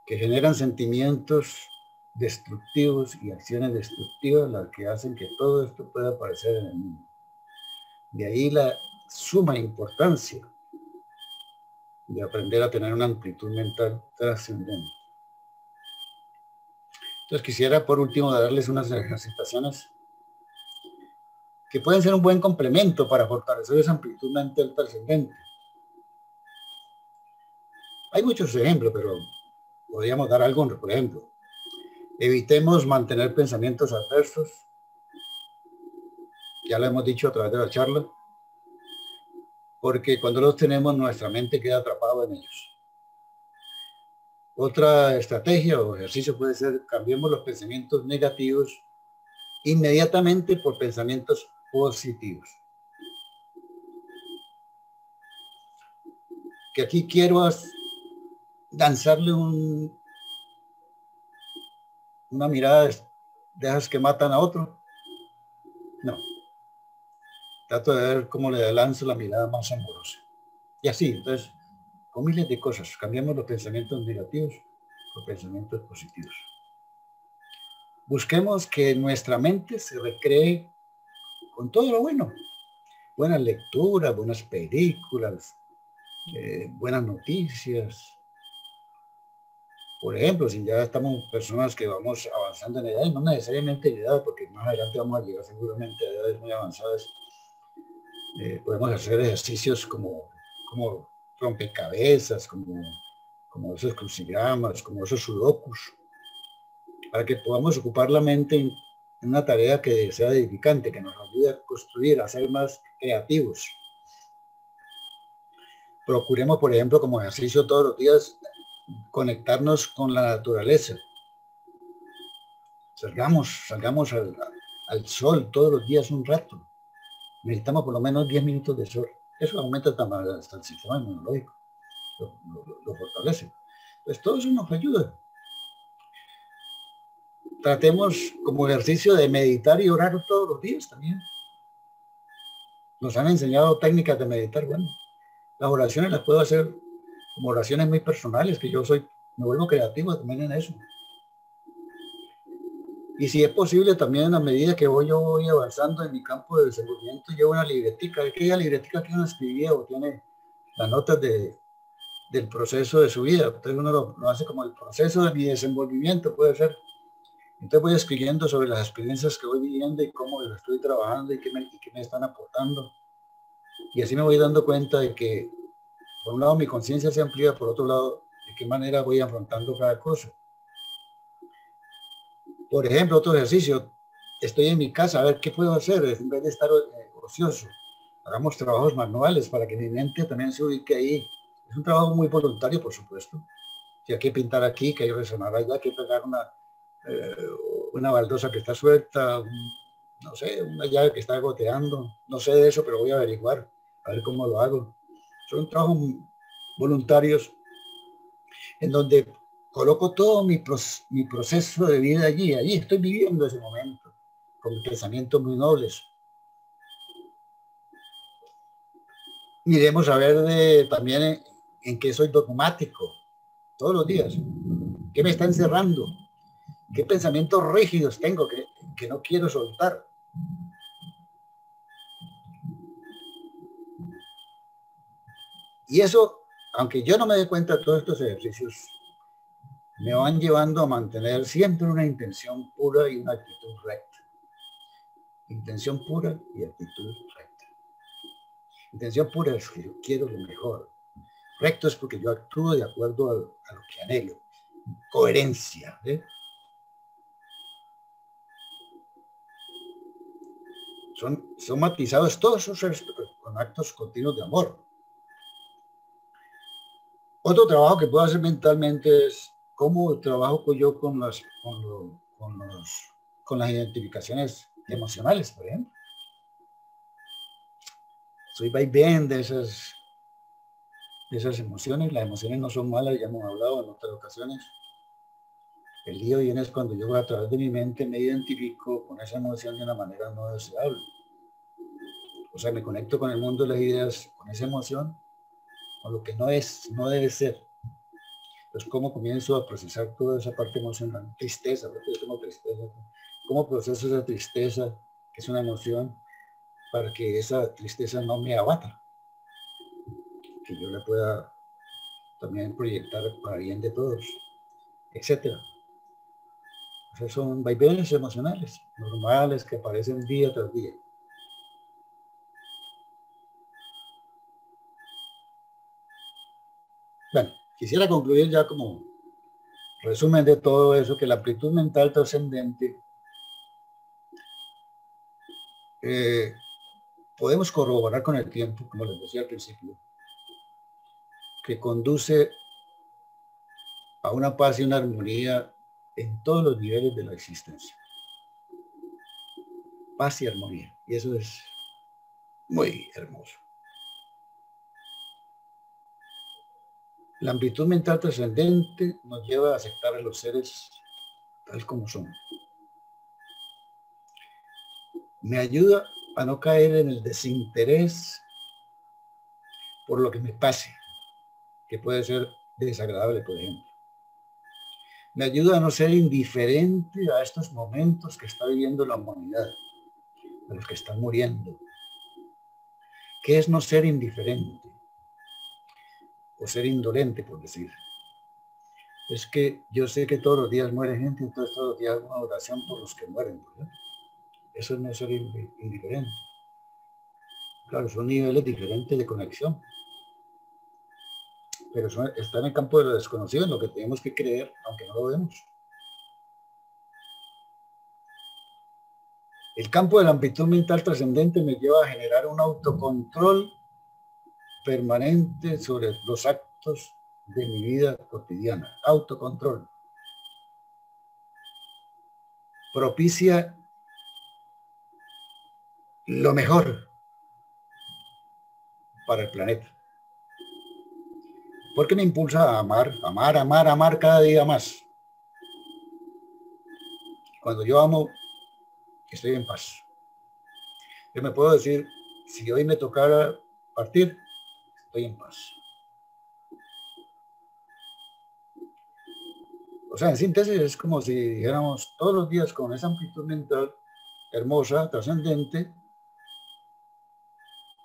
que generan sentimientos destructivos y acciones destructivas las que hacen que todo esto pueda aparecer en el mundo. De ahí la suma importancia de aprender a tener una amplitud mental trascendente. Entonces quisiera por último darles unas ejercitaciones que pueden ser un buen complemento para fortalecer esa amplitud mental trascendente. Hay muchos ejemplos, pero podríamos dar algunos. Por ejemplo, evitemos mantener pensamientos adversos. Ya lo hemos dicho a través de la charla, porque cuando los tenemos nuestra mente queda atrapada en ellos. Otra estrategia o ejercicio puede ser cambiemos los pensamientos negativos inmediatamente por pensamientos positivos. Que aquí quiero lanzarle una mirada de esas que matan a otro. No. Trato de ver cómo le lanzo la mirada más amorosa. Y así, entonces, con miles de cosas. Cambiamos los pensamientos negativos por pensamientos positivos. Busquemos que nuestra mente se recree con todo lo bueno. Buenas lecturas, buenas películas, buenas noticias. Por ejemplo, si ya estamos personas que vamos avanzando en edad, no necesariamente en edad, porque más adelante vamos a llegar seguramente a edades muy avanzadas, podemos hacer ejercicios como rompecabezas, como esos crucigramas, como esos sudokus, para que podamos ocupar la mente en una tarea que sea edificante, que nos ayude a construir, a ser más creativos. Procuremos, por ejemplo, como ejercicio todos los días, conectarnos con la naturaleza. Salgamos al sol todos los días un rato. Necesitamos por lo menos 10 minutos de sol. Eso aumenta hasta el sistema inmunológico. Lo fortalece. Pues todo eso nos ayuda. Tratemos como ejercicio de meditar y orar todos los días también. Nos han enseñado técnicas de meditar. Bueno, las oraciones las puedo hacer como oraciones muy personales, que me vuelvo creativo también en eso. Y si es posible, también a medida que yo voy avanzando en mi campo de desenvolvimiento, llevo una libretica. Aquella libretica que uno escribía o tiene las notas del proceso de su vida. Entonces uno lo hace como el proceso de mi desenvolvimiento, puede ser. Entonces voy escribiendo sobre las experiencias que voy viviendo y cómo lo estoy trabajando y qué me están aportando. Y así me voy dando cuenta de que, por un lado, mi conciencia se amplía, por otro lado, de qué manera voy afrontando cada cosa. Por ejemplo, otro ejercicio, estoy en mi casa, a ver qué puedo hacer en vez de estar ocioso. Hagamos trabajos manuales para que mi mente también se ubique ahí. Es un trabajo muy voluntario, por supuesto. Si hay que pintar aquí, que hay que resonar allá, que pegar una baldosa que está suelta, no sé, una llave que está goteando. No sé de eso, pero voy a averiguar, a ver cómo lo hago. Son trabajos voluntarios en donde coloco todo mi proceso de vida allí estoy viviendo ese momento, con pensamientos muy nobles. Miremos a ver también en qué soy dogmático, todos los días. ¿Qué me está encerrando? ¿Qué pensamientos rígidos tengo que no quiero soltar? Y eso, aunque yo no me dé cuenta de todos estos ejercicios, me van llevando a mantener siempre una intención pura y una actitud recta. Intención pura y actitud recta. Intención pura es que yo quiero lo mejor. Recto es porque yo actúo de acuerdo a lo que anhelo. Coherencia. Son matizados todos esos con actos continuos de amor. Otro trabajo que puedo hacer mentalmente es cómo trabajo yo con las identificaciones emocionales, por ejemplo. Soy vaivén de esas emociones. Las emociones no son malas, ya hemos hablado en otras ocasiones. El lío viene es cuando yo a través de mi mente me identifico con esa emoción de una manera no deseable. O sea, me conecto con el mundo de las ideas, con esa emoción, con lo que no debe ser. Entonces, ¿cómo comienzo a procesar toda esa parte emocional? Tristeza, ¿verdad? Yo tengo tristeza. ¿Cómo proceso esa tristeza, que es una emoción, para que esa tristeza no me abata? Que yo la pueda también proyectar para bien de todos, etcétera. sea, son vaivenes emocionales normales que aparecen día tras día. Bueno, quisiera concluir ya como resumen de todo eso, que la amplitud mental trascendente podemos corroborar con el tiempo, como les decía al principio, que conduce a una paz y una armonía en todos los niveles de la existencia. Paz y armonía. Y eso es muy hermoso. La amplitud mental trascendente nos lleva a aceptar a los seres tal como son. Me ayuda a no caer en el desinterés por lo que me pase, que puede ser desagradable, por ejemplo. Me ayuda a no ser indiferente a estos momentos que está viviendo la humanidad, a los que están muriendo. ¿Qué es no ser indiferente? O ser indolente, por decir. Es que yo sé que todos los días muere gente, entonces todos los días hago una oración por los que mueren, ¿verdad? Eso es no ser indiferente. Claro, son niveles diferentes de conexión. Pero está en el campo de lo desconocido, en lo que tenemos que creer, aunque no lo vemos. El campo de la amplitud mental trascendente me lleva a generar un autocontrol permanente sobre los actos de mi vida cotidiana. Autocontrol. Propicia lo mejor para el planeta. Porque me impulsa a amar, amar, amar, amar cada día más. Cuando yo amo, estoy en paz. Yo me puedo decir, si hoy me tocara partir, estoy en paz. O sea, en síntesis es como si dijéramos todos los días con esa amplitud mental hermosa, trascendente,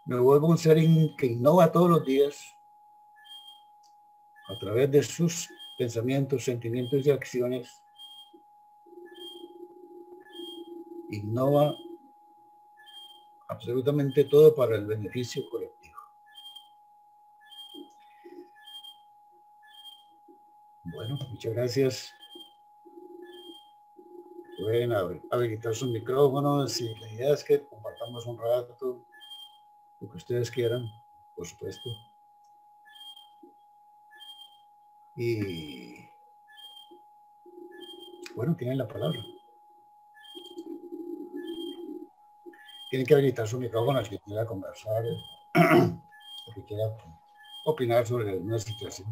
me vuelvo un ser que innova todos los días a través de sus pensamientos, sentimientos y acciones. Innova absolutamente todo para el beneficio colectivo. Bueno, muchas gracias. Pueden habilitar sus micrófonos y la idea es que compartamos un rato, lo que ustedes quieran, por supuesto. Y bueno, tienen la palabra. Tienen que habilitar su micrófono si quiera conversar, o que quiera opinar sobre una situación.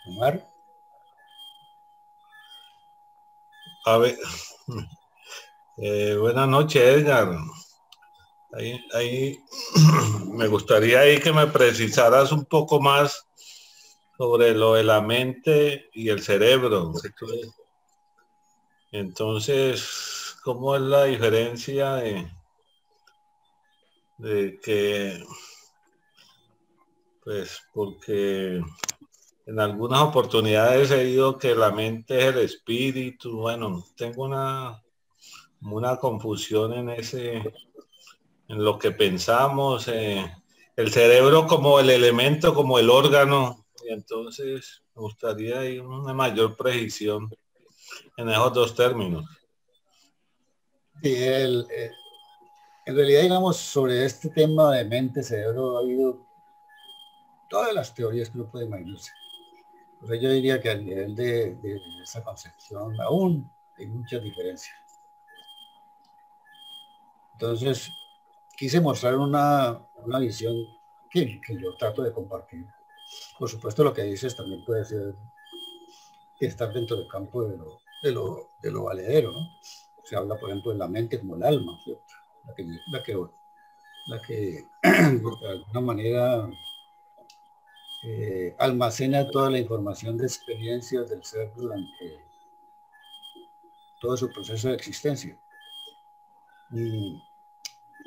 Omar. A ver, buenas noches, Edgar. Ahí me gustaría ahí que me precisaras un poco más sobre lo de la mente y el cerebro. Entonces, ¿cómo es la diferencia de que, pues, porque en algunas oportunidades he oído que la mente es el espíritu? Bueno, tengo una confusión en lo que pensamos, el cerebro como el elemento, como el órgano, y entonces me gustaría ahí una mayor precisión en esos dos términos. Sí, en realidad, digamos, sobre este tema de mente, cerebro, ha habido todas las teorías que uno puede imaginarse. O sea, yo diría que a nivel de esa concepción aún hay muchas diferencias. Entonces, quise mostrar una visión que yo trato de compartir. Por supuesto, lo que dices también puede ser estar dentro del campo de lo valedero, ¿no? Se habla, por ejemplo, de la mente como el alma, ¿cierto? La que de alguna manera almacena toda la información de experiencias del ser durante todo su proceso de existencia. Y,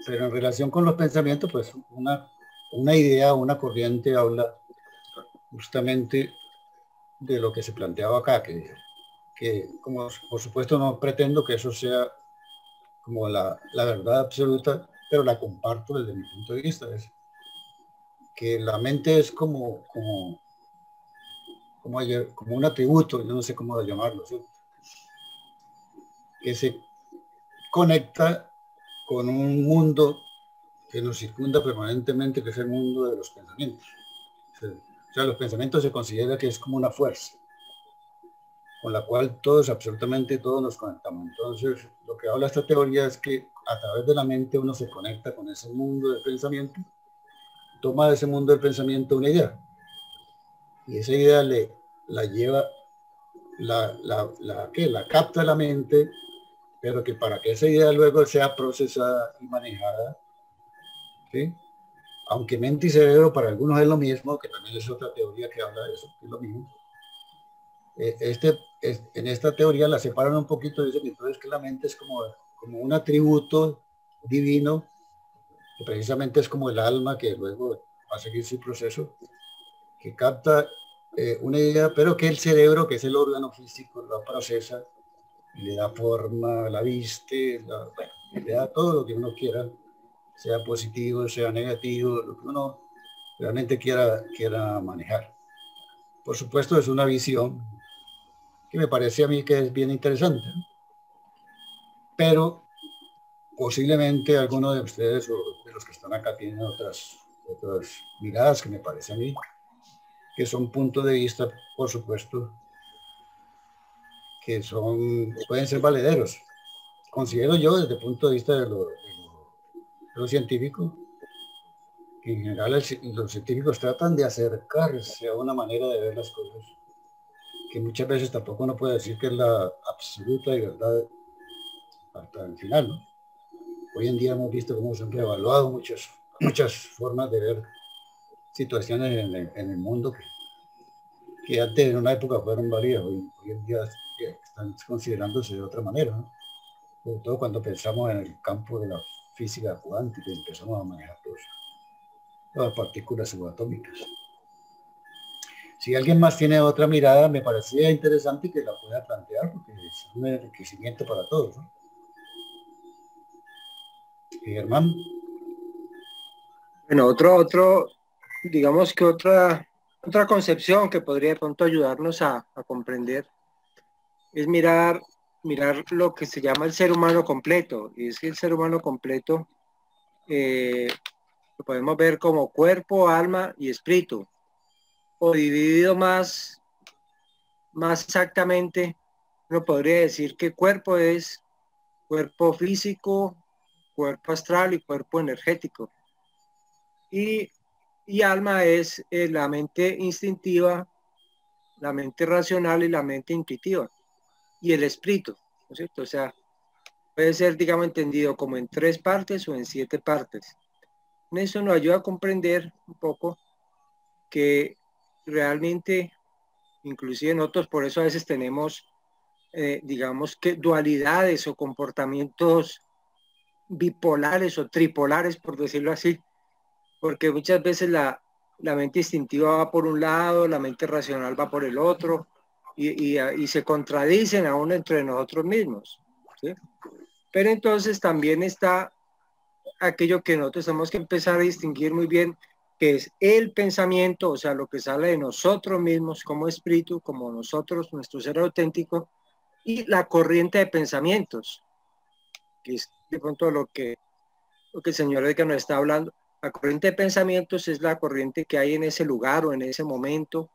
pero en relación con los pensamientos, pues una idea, una corriente habla justamente de lo que se planteaba acá, que como por supuesto no pretendo que eso sea como la verdad absoluta, pero la comparto desde mi punto de vista, es que la mente es como un atributo, yo no sé cómo llamarlo, ¿sí? Que se conecta con un mundo que nos circunda permanentemente, que es el mundo de los pensamientos. O sea, los pensamientos se considera que es como una fuerza con la cual todos, absolutamente todos nos conectamos. Entonces, lo que habla esta teoría es que a través de la mente uno se conecta con ese mundo de pensamiento, toma de ese mundo de pensamiento una idea, y esa idea la lleva, la capta la mente, pero que para que esa idea luego sea procesada y manejada, ¿sí? Aunque mente y cerebro para algunos es lo mismo, que también es otra teoría que habla de eso, que es lo mismo. En esta teoría la separan un poquito, dicen que entonces que la mente es como un atributo divino, que precisamente es como el alma que luego va a seguir su proceso, que capta una idea, pero que el cerebro, que es el órgano físico, la procesa, le da forma, la viste, bueno, le da todo lo que uno quiera, sea positivo, sea negativo, lo que uno realmente quiera manejar. Por supuesto, es una visión que me parece a mí que es bien interesante, ¿no? Pero posiblemente alguno de ustedes o de los que están acá tienen otras miradas que me parece a mí que son puntos de vista, por supuesto, que pueden ser valederos. Considero yo desde el punto de vista de lo científico, que en general los científicos tratan de acercarse a una manera de ver las cosas, que muchas veces tampoco uno puede decir que es la absoluta y verdad hasta el final, ¿no? Hoy en día hemos visto cómo se han reevaluado muchas formas de ver situaciones en el mundo que antes en una época fueron válidas, hoy en día están considerándose de otra manera, ¿no? Sobre todo cuando pensamos en el campo de la física cuántica y empezamos a manejar todas las partículas subatómicas. Si alguien más tiene otra mirada, me parecía interesante que la pueda plantear, porque es un enriquecimiento para todos, ¿no? Germán. Bueno, digamos que otra concepción que podría de pronto ayudarnos a comprender es mirar lo que se llama el ser humano completo. Y es que el ser humano completo lo podemos ver como cuerpo, alma y espíritu, o dividido más exactamente, uno podría decir que cuerpo es cuerpo físico, cuerpo astral y cuerpo energético. Y alma es la mente instintiva, la mente racional y la mente intuitiva. Y el espíritu, ¿no es cierto? O sea, puede ser, digamos, entendido como en 3 partes o en 7 partes. Eso nos ayuda a comprender un poco que realmente, inclusive nosotros por eso a veces tenemos, digamos que dualidades o comportamientos bipolares o tripolares, por decirlo así, porque muchas veces la mente instintiva va por un lado, la mente racional va por el otro, y se contradicen aún entre nosotros mismos, ¿sí? Pero entonces también está aquello que nosotros tenemos que empezar a distinguir muy bien, que es el pensamiento, o sea, lo que sale de nosotros mismos como espíritu, como nosotros, nuestro ser auténtico, y la corriente de pensamientos, que es de pronto lo que el señor Edgar nos está hablando. La corriente de pensamientos es la corriente que hay en ese lugar o en ese momento,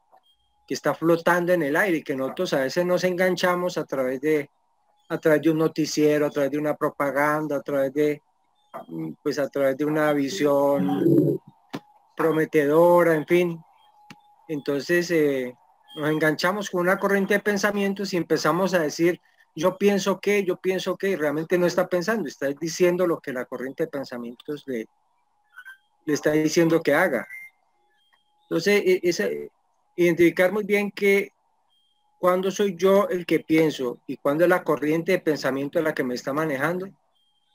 que está flotando en el aire y que nosotros a veces nos enganchamos a través de un noticiero, a través de una propaganda, a través de una visión prometedora, en fin. Entonces nos enganchamos con una corriente de pensamientos y empezamos a decir, yo pienso que, y realmente no está pensando, está diciendo lo que la corriente de pensamientos le está diciendo que haga. Entonces, identificar muy bien que cuando soy yo el que pienso y cuando es la corriente de pensamiento la que me está manejando,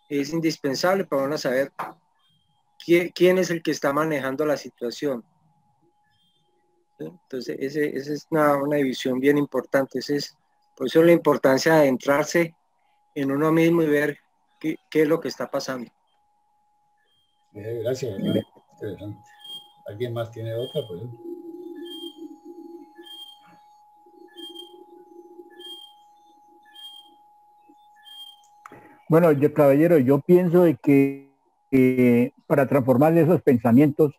es indispensable para uno saber quién es el que está manejando la situación. ¿Sí? Entonces, esa es una división bien importante. Por eso la importancia de adentrarse en uno mismo y ver qué es lo que está pasando. Gracias, interesante. ¿Alguien más tiene otra? Pues? Bueno, yo, caballero, yo pienso de que para transformar esos pensamientos,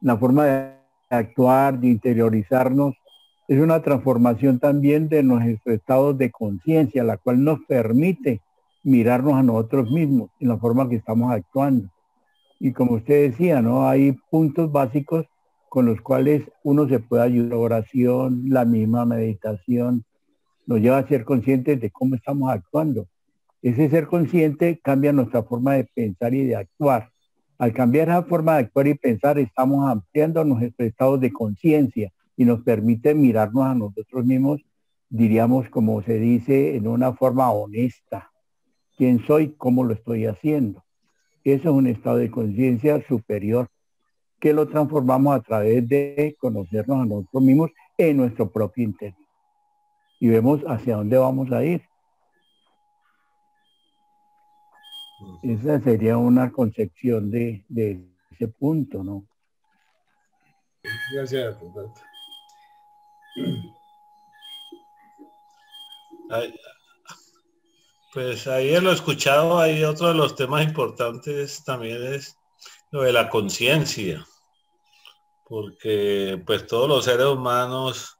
la forma de actuar, de interiorizarnos, es una transformación también de nuestros estados de conciencia, la cual nos permite mirarnos a nosotros mismos en la forma que estamos actuando. Y como usted decía, ¿no? Hay puntos básicos con los cuales uno se puede ayudar. La oración, la misma meditación, nos lleva a ser conscientes de cómo estamos actuando. Ese ser consciente cambia nuestra forma de pensar y de actuar. Al cambiar esa forma de actuar y pensar, estamos ampliando nuestros estados de conciencia y nos permite mirarnos a nosotros mismos, diríamos, como se dice, en una forma honesta. ¿Quién soy? ¿Cómo lo estoy haciendo? Eso es un estado de conciencia superior que lo transformamos a través de conocernos a nosotros mismos en nuestro propio interior. Y vemos hacia dónde vamos a ir. Esa sería una concepción de ese punto, ¿no? Gracias, Roberto. Pues ahí lo he escuchado, ahí otro de los temas importantes también es lo de la conciencia, porque pues todos los seres humanos,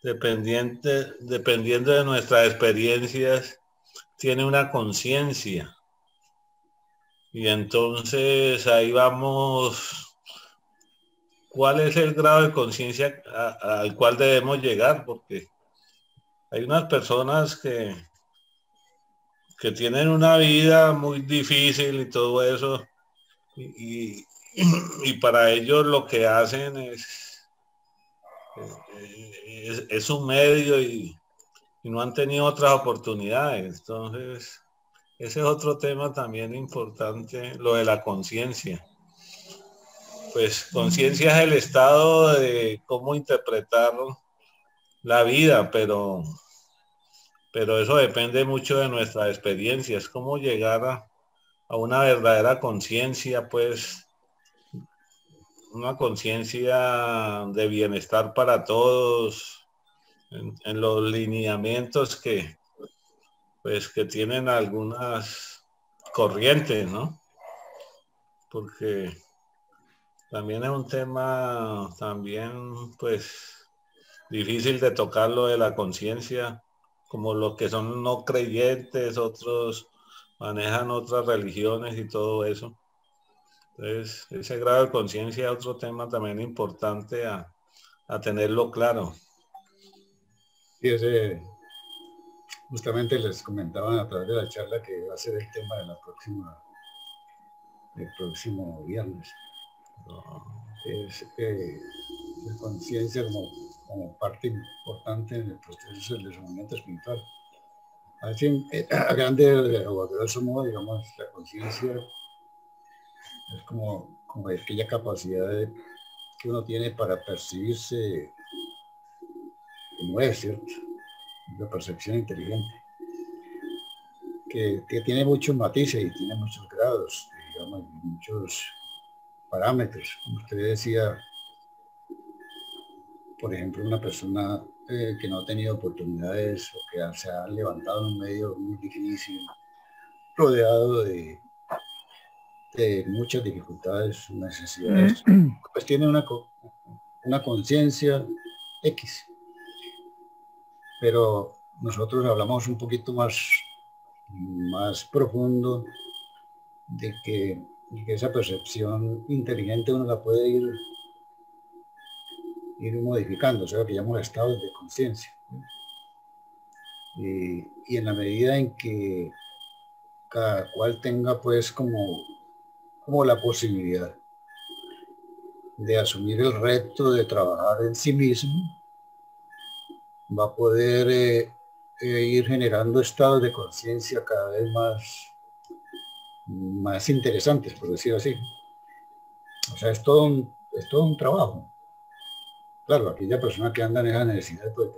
dependiendo de nuestras experiencias, tienen una conciencia. Y entonces ahí vamos, ¿cuál es el grado de conciencia al cual debemos llegar? Porque hay unas personas que tienen una vida muy difícil y todo eso, y para ellos lo que hacen es un medio y no han tenido otras oportunidades. Entonces, ese es otro tema también importante, lo de la conciencia. Pues conciencia es el estado de cómo interpretar la vida, pero eso depende mucho de nuestra experiencia. Es cómo llegar a una verdadera conciencia, pues una conciencia de bienestar para todos, en los lineamientos que tienen algunas corrientes, ¿no? Porque también es un tema también, pues, difícil de tocarlo de la conciencia, como los que son no creyentes, otros manejan otras religiones y todo eso. Entonces, ese grado de conciencia es otro tema también importante a tenerlo claro. Sí, justamente les comentaba a través de la charla que va a ser el tema de del próximo viernes. Es la conciencia como parte importante en el proceso del desarrollo espiritual. Así, a grande o a grosso modo, digamos, la conciencia es como aquella capacidad que uno tiene para percibirse como es, ¿cierto? La percepción inteligente, que tiene muchos matices y tiene muchos grados, digamos, muchos parámetros. Como usted decía, por ejemplo, una persona que no ha tenido oportunidades o que se ha levantado en un medio muy difícil, rodeado de muchas dificultades, necesidades, pues tiene una conciencia X. Pero nosotros hablamos un poquito más profundo de que esa percepción inteligente uno la puede ir modificando, o sea, lo que llamamos estados de conciencia. Y en la medida en que cada cual tenga pues como la posibilidad de asumir el reto de trabajar en sí mismo, va a poder ir generando estados de conciencia cada vez más interesantes, por decirlo así. O sea, es todo un trabajo. Claro, aquella persona que anda en esa necesidad, pues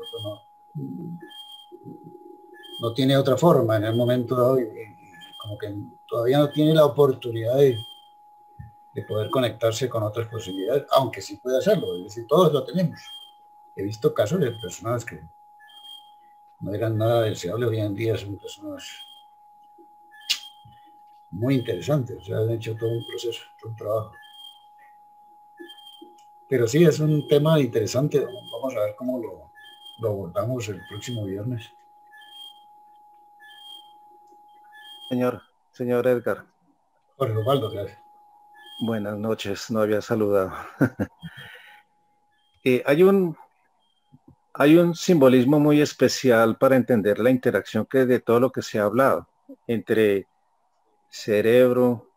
no tiene otra forma en el momento dado y como que todavía no tiene la oportunidad de poder conectarse con otras posibilidades, aunque sí puede hacerlo, es decir, todos lo tenemos. He visto casos de personas que no eran nada deseables, hoy en día son personas muy interesantes, o sea, han hecho todo un proceso, todo un trabajo. Pero sí, es un tema interesante, vamos a ver cómo lo abordamos el próximo viernes. Señor Edgar. Jorge Osvaldo, gracias. Buenas noches, no había saludado. Hay un simbolismo muy especial para entender la interacción que de todo lo que se ha hablado entre cerebro,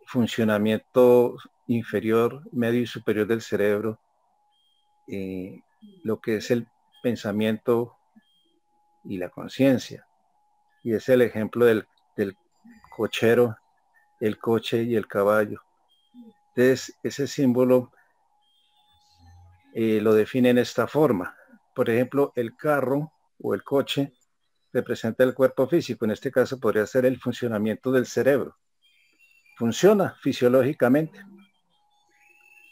funcionamiento inferior, medio y superior del cerebro, lo que es el pensamiento y la conciencia. Y es el ejemplo del cochero, el coche y el caballo. Entonces, ese símbolo lo define en esta forma. Por ejemplo, el carro o el coche representa el cuerpo físico. En este caso podría ser el funcionamiento del cerebro. Funciona fisiológicamente.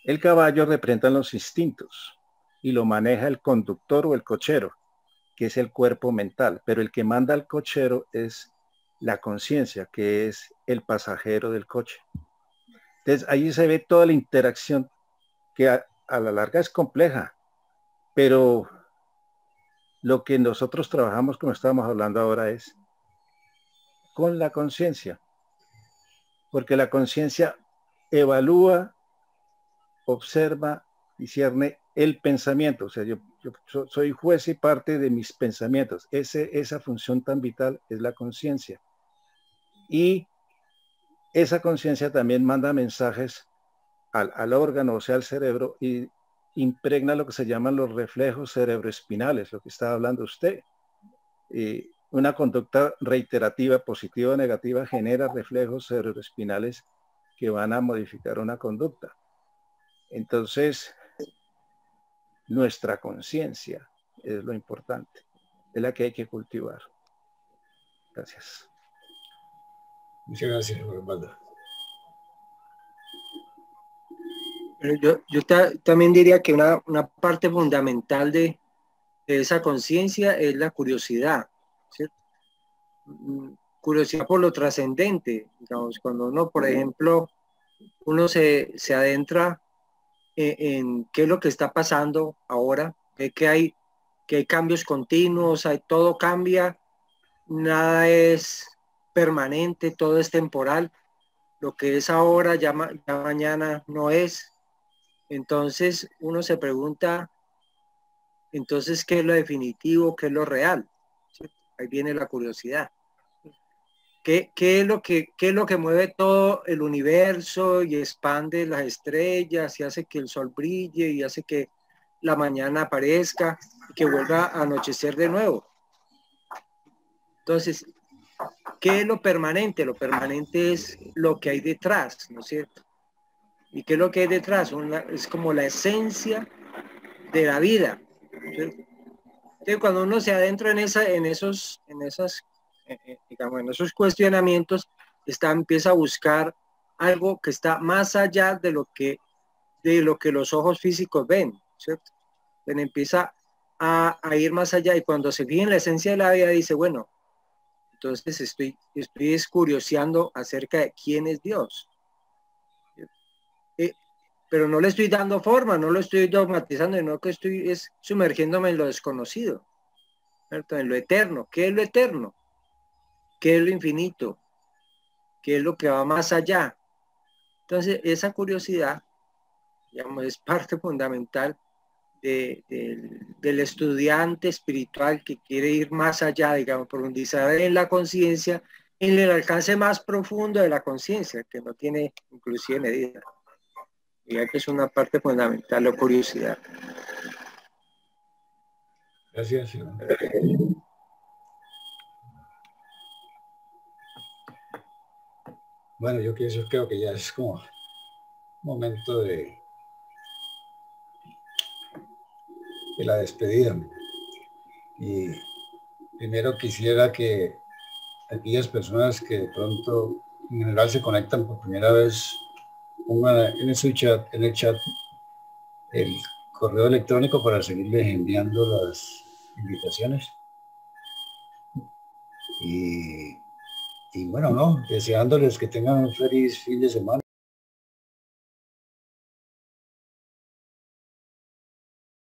El caballo representa los instintos y lo maneja el conductor o el cochero, que es el cuerpo mental. Pero el que manda al cochero es la conciencia, que es el pasajero del coche. Entonces ahí se ve toda la interacción que a la larga es compleja, pero lo que nosotros trabajamos, como estábamos hablando ahora, es con la conciencia, porque la conciencia evalúa, observa, discierne el pensamiento. O sea, yo soy juez y parte de mis pensamientos. Esa función tan vital es la conciencia. Y esa conciencia también manda mensajes al órgano, o sea, al cerebro, y impregna lo que se llaman los reflejos cerebroespinales, lo que estaba hablando usted. Una conducta reiterativa, positiva o negativa, genera reflejos cerebroespinales que van a modificar una conducta. Entonces, nuestra conciencia es lo importante, es la que hay que cultivar. Gracias. Muchas gracias, Osvaldo. Yo también diría que una parte fundamental de esa conciencia es la curiosidad, ¿cierto? Curiosidad por lo trascendente, digamos, cuando uno, por ejemplo, uno se adentra en qué es lo que está pasando ahora, que hay cambios continuos, todo cambia, nada es permanente, todo es temporal, lo que es ahora ya mañana no es. Entonces uno se pregunta, entonces, ¿qué es lo definitivo? ¿Qué es lo real? ¿Cierto? Ahí viene la curiosidad. ¿Qué es lo que mueve todo el universo y expande las estrellas y hace que el sol brille y hace que la mañana aparezca y que vuelva a anochecer de nuevo? Entonces, ¿qué es lo permanente? Lo permanente es lo que hay detrás, ¿no es cierto? ¿Y qué es lo que hay detrás? Es como la esencia de la vida, ¿cierto? Entonces, cuando uno se adentra en esos cuestionamientos, empieza a buscar algo que está más allá de lo que los ojos físicos ven, ¿cierto? Entonces, empieza a ir más allá, y cuando se fija en la esencia de la vida dice, bueno, entonces estoy curioseando acerca de quién es Dios. Pero no le estoy dando forma, no lo estoy dogmatizando, sino que estoy sumergiéndome en lo desconocido, ¿cierto? En lo eterno. ¿Qué es lo eterno? ¿Qué es lo infinito? ¿Qué es lo que va más allá? Entonces, esa curiosidad, digamos, es parte fundamental del estudiante espiritual que quiere ir más allá, digamos, profundizar en la conciencia, en el alcance más profundo de la conciencia, que no tiene inclusive medida. Ya que es una parte fundamental, la curiosidad. Gracias. Bueno, yo creo que ya es como momento de la despedida. Y primero quisiera que aquellas personas que de pronto en general se conectan por primera vez, pongan en el chat el correo electrónico para seguirles enviando las invitaciones. Y bueno, no, deseándoles que tengan un feliz fin de semana.